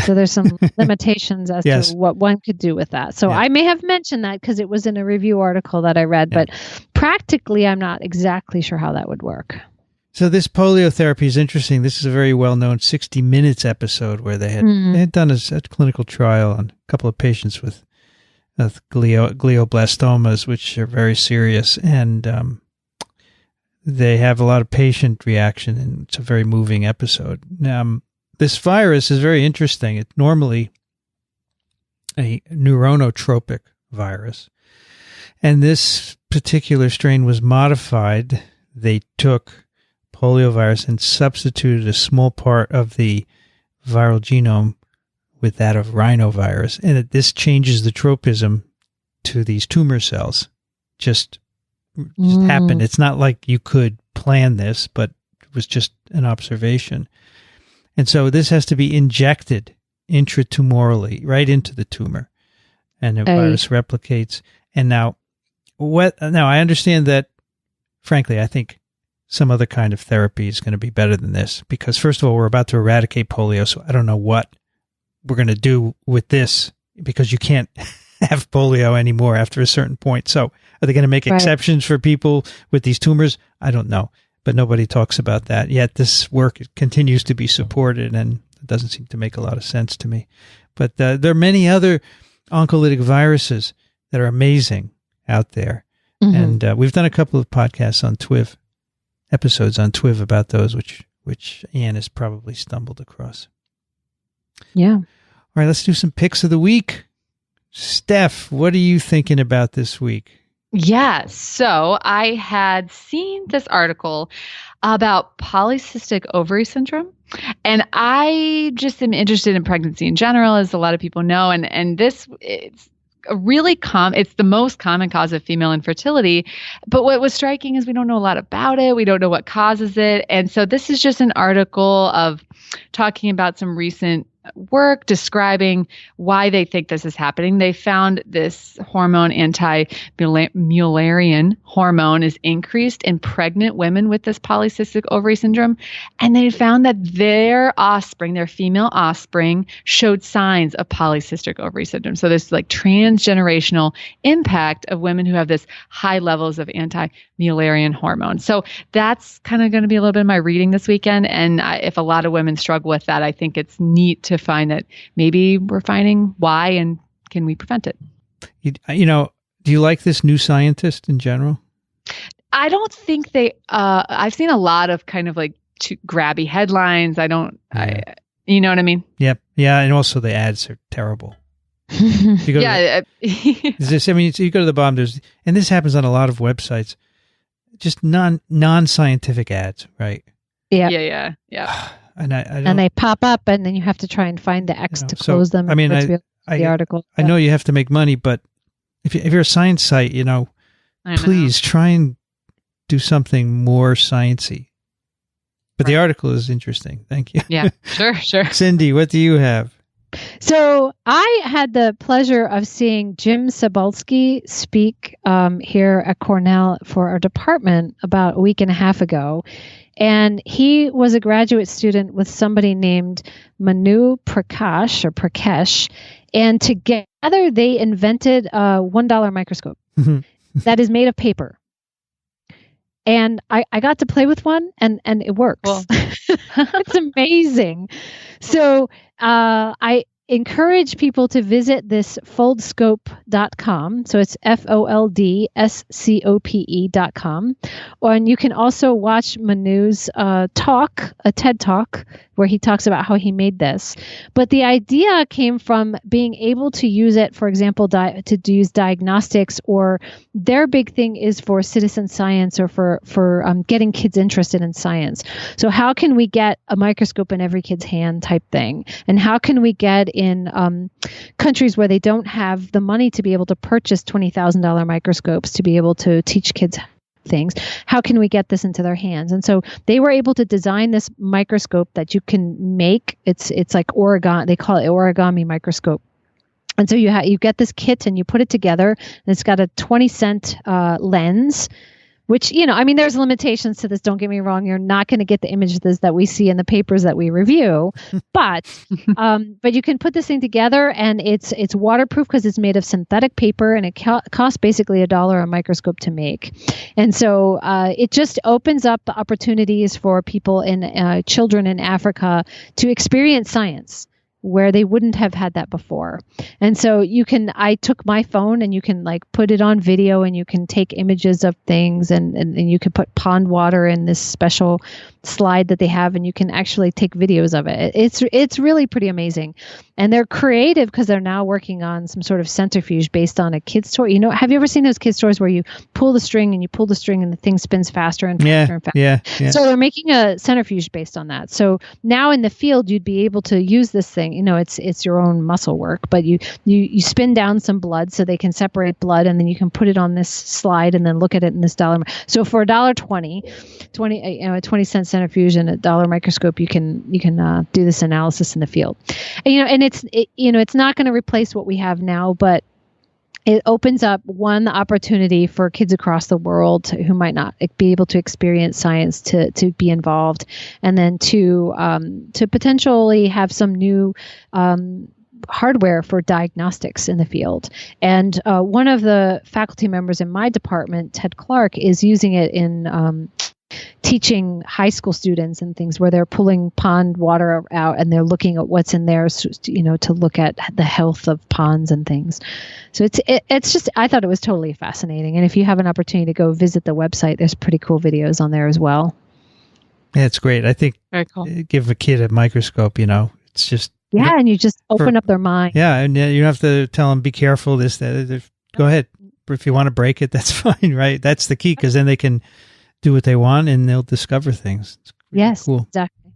there's some limitations as to what one could do with that. So I may have mentioned that because it was in a review article that I read, but practically I'm not exactly sure how that would work. So this polio therapy is interesting. This is a very well-known 60 Minutes episode where they had done a clinical trial on a couple of patients with glioblastomas, which are very serious, and they have a lot of patient reaction, and it's a very moving episode. This virus is very interesting. It's normally a neuronotropic virus, and this particular strain was modified. They took poliovirus and substituted a small part of the viral genome with that of rhinovirus, and this changes the tropism to these tumor cells. Just happened. It's not like you could plan this, but it was just an observation. And so this has to be injected intratumorally, right into the tumor, and the virus replicates. And now I understand that, frankly, I think some other kind of therapy is going to be better than this, because first of all, we're about to eradicate polio, so I don't know what we're going to do with this, because you can't have polio anymore after a certain point. So are they going to make exceptions for people with these tumors? I don't know, but nobody talks about that yet. This work continues to be supported, and it doesn't seem to make a lot of sense to me. But there are many other oncolytic viruses that are amazing out there. And we've done a couple of podcasts on TWIV, episodes on TWIV about those, which Anne has probably stumbled across. Yeah. All right, let's do some picks of the week. Steph, what are you thinking about this week? Yeah, so I had seen this article about polycystic ovary syndrome, and I just am interested in pregnancy in general, as a lot of people know, and this it's a really it's the most common cause of female infertility. But what was striking is we don't know a lot about it. We don't know what causes it. And so this is just an article of talking about some recent work describing why they think this is happening. They found this hormone, anti-Mullerian hormone, is increased in pregnant women with this polycystic ovary syndrome. And they found that their offspring, their female offspring, showed signs of polycystic ovary syndrome. So there's like transgenerational impact of women who have this high levels of anti-Mullerian hormone. So that's kind of going to be a little bit of my reading this weekend. And if a lot of women struggle with that, I think it's neat to find that maybe we're finding why, and can we prevent it? You know, do you like this New Scientist in general? I don't think I've seen a lot of kind of like grabby headlines. You know what I mean? Yep. Yeah. And also the ads are terrible. You go you go to the bottom, and this happens on a lot of websites, just non-scientific ads, right? Yeah. And they pop up, and then you have to try and find the X to close them. I mean, the article. I know you have to make money, but if you're a science site, please try and do something more sciencey. But the article is interesting. Thank you. Yeah, sure. Cindy, what do you have? So I had the pleasure of seeing Jim Cebulski speak here at Cornell for our department about a week and a half ago. And he was a graduate student with somebody named Manu Prakash. And together they invented a $1 microscope that is made of paper. And I got to play with one, and it works. Well. It's amazing. So I encourage people to visit this foldscope.com. So it's foldscope.com. And you can also watch Manu's talk, a TED Talk, where he talks about how he made this. But the idea came from being able to use it, for example, to use diagnostics, or their big thing is for citizen science, or for getting kids interested in science. So how can we get a microscope in every kid's hand type thing? And how can we get in countries where they don't have the money to be able to purchase $20,000 microscopes to be able to teach kids things, how can we get this into their hands? And so they were able to design this microscope that you can make. It's like origami. They call it origami microscope. And so you get this kit, and you put it together, and it's got a 20-cent lens which, I mean, there's limitations to this. Don't get me wrong. You're not going to get the images that we see in the papers that we review, but you can put this thing together, and it's waterproof because it's made of synthetic paper, and it costs basically $1 a microscope to make. And so it just opens up the opportunities for people children in Africa to experience science where they wouldn't have had that before. And so I took my phone, and you can like put it on video, and you can take images of things, and you can put pond water in this special slide that they have, and you can actually take videos of it. It's really pretty amazing. And they're creative because they're now working on some sort of centrifuge based on a kid's toy. Have you ever seen those kids' toys where you pull the string and the thing spins faster and faster and faster? Yeah. So they're making a centrifuge based on that. So now in the field, you'd be able to use this thing. It's your own muscle work, but you spin down some blood so they can separate blood, and then you can put it on this slide and then look at it in this $1. So for $1.20, a 20-cent centrifuge and $1 microscope, you can do this analysis in the field. And it's not going to replace what we have now, but it opens up the opportunity for kids across the world who might not be able to experience science to be involved, and then to potentially have some new hardware for diagnostics in the field. And one of the faculty members in my department, Ted Clark, is using it in teaching high school students and things where they're pulling pond water out, and they're looking at what's in there, to look at the health of ponds and things. So it's just, I thought it was totally fascinating. And if you have an opportunity to go visit the website, there's pretty cool videos on there as well. Yeah, it's great. I think very cool. Give a kid a microscope, it's just... Yeah, and you just open up their mind. Yeah, and you don't have to tell them, be careful, this, that. Go ahead. If you want to break it, that's fine, right? That's the key, because then they can do what they want, and they'll discover things. It's yes, cool. Exactly.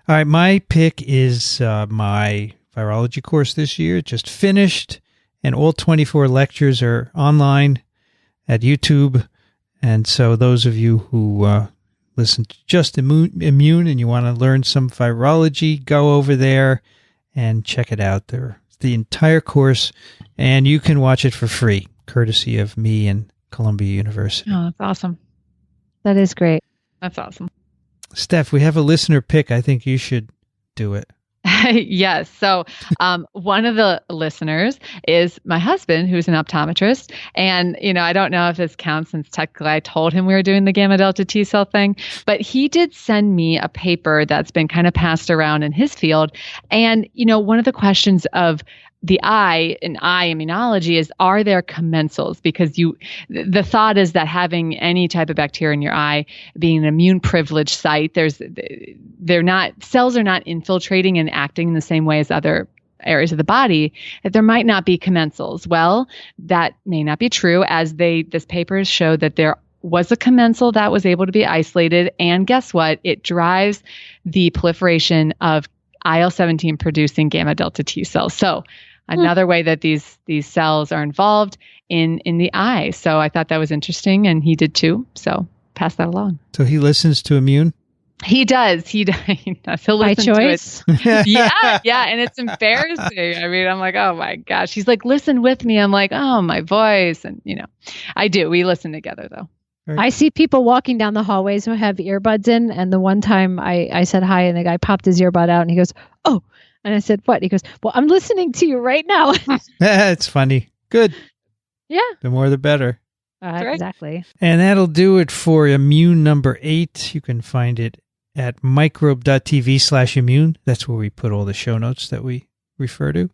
All right, my pick is my virology course this year. Just finished, and all 24 lectures are online at YouTube. And so those of you who listen to Just Immune and you want to learn some virology, go over there and check it out. The entire course, and you can watch it for free, courtesy of me and Columbia University. Oh, that's awesome. That is great. That's awesome. Steph, we have a listener pick. I think you should do it. Yes. So one of the listeners is my husband, who's an optometrist. And, I don't know if this counts since technically I told him we were doing the gamma delta T cell thing, but he did send me a paper that's been kind of passed around in his field. And, one of the questions of the eye in eye immunology is, are there commensals? Because the thought is that having any type of bacteria in your eye being an immune privileged site, cells are not infiltrating and acting in the same way as other areas of the body, that there might not be commensals. Well, that may not be true, as this paper showed that there was a commensal that was able to be isolated. And guess what? It drives the proliferation of IL-17 producing gamma delta T cells. So another way that these cells are involved in the eye. So I thought that was interesting, and he did too. So pass that along. So he listens to Immune? He does. He'll listen choice? To it. Yeah. And it's embarrassing. I mean, I'm like, oh my gosh. He's like, listen with me. I'm like, oh, my voice. And, I do. We listen together though. I see people walking down the hallways who have earbuds in. And the one time I said hi, and the guy popped his earbud out, and he goes, oh. And I said, what? He goes, well, I'm listening to you right now. It's funny. Good. Yeah. The more the better. Exactly. And that'll do it for Immune number 8. You can find it at microbe.tv/immune. That's where we put all the show notes that we refer to.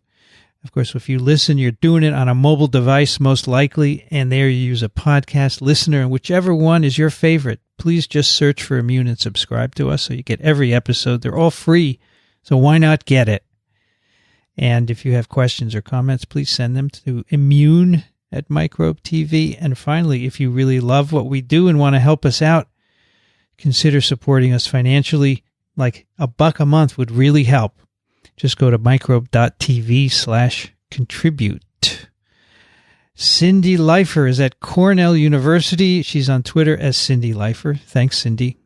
Of course, if you listen, you're doing it on a mobile device most likely, and there you use a podcast listener, and whichever one is your favorite, please just search for Immune and subscribe to us so you get every episode. They're all free, so why not get it? And if you have questions or comments, please send them to immune@microbe TV. And finally, if you really love what we do and want to help us out, consider supporting us financially. Like $1 a month would really help. Just go to microbe.tv/contribute. Cindy Leifer is at Cornell University. She's on Twitter as Cindy Leifer. Thanks, Cindy.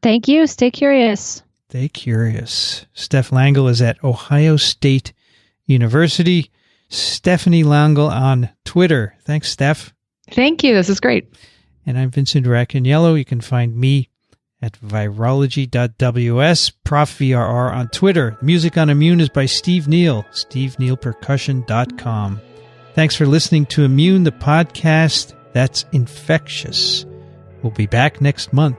Thank you. Stay curious. Stay curious. Steph Langel is at Ohio State University. Stephanie Langel on Twitter. Thanks, Steph. Thank you. This is great. And I'm Vincent Racaniello. You can find me at virology.ws, Prof VRR on Twitter. The music on Immune is by Steve Neal, stevenealpercussion.com. Thanks for listening to Immune, the podcast that's infectious. We'll be back next month.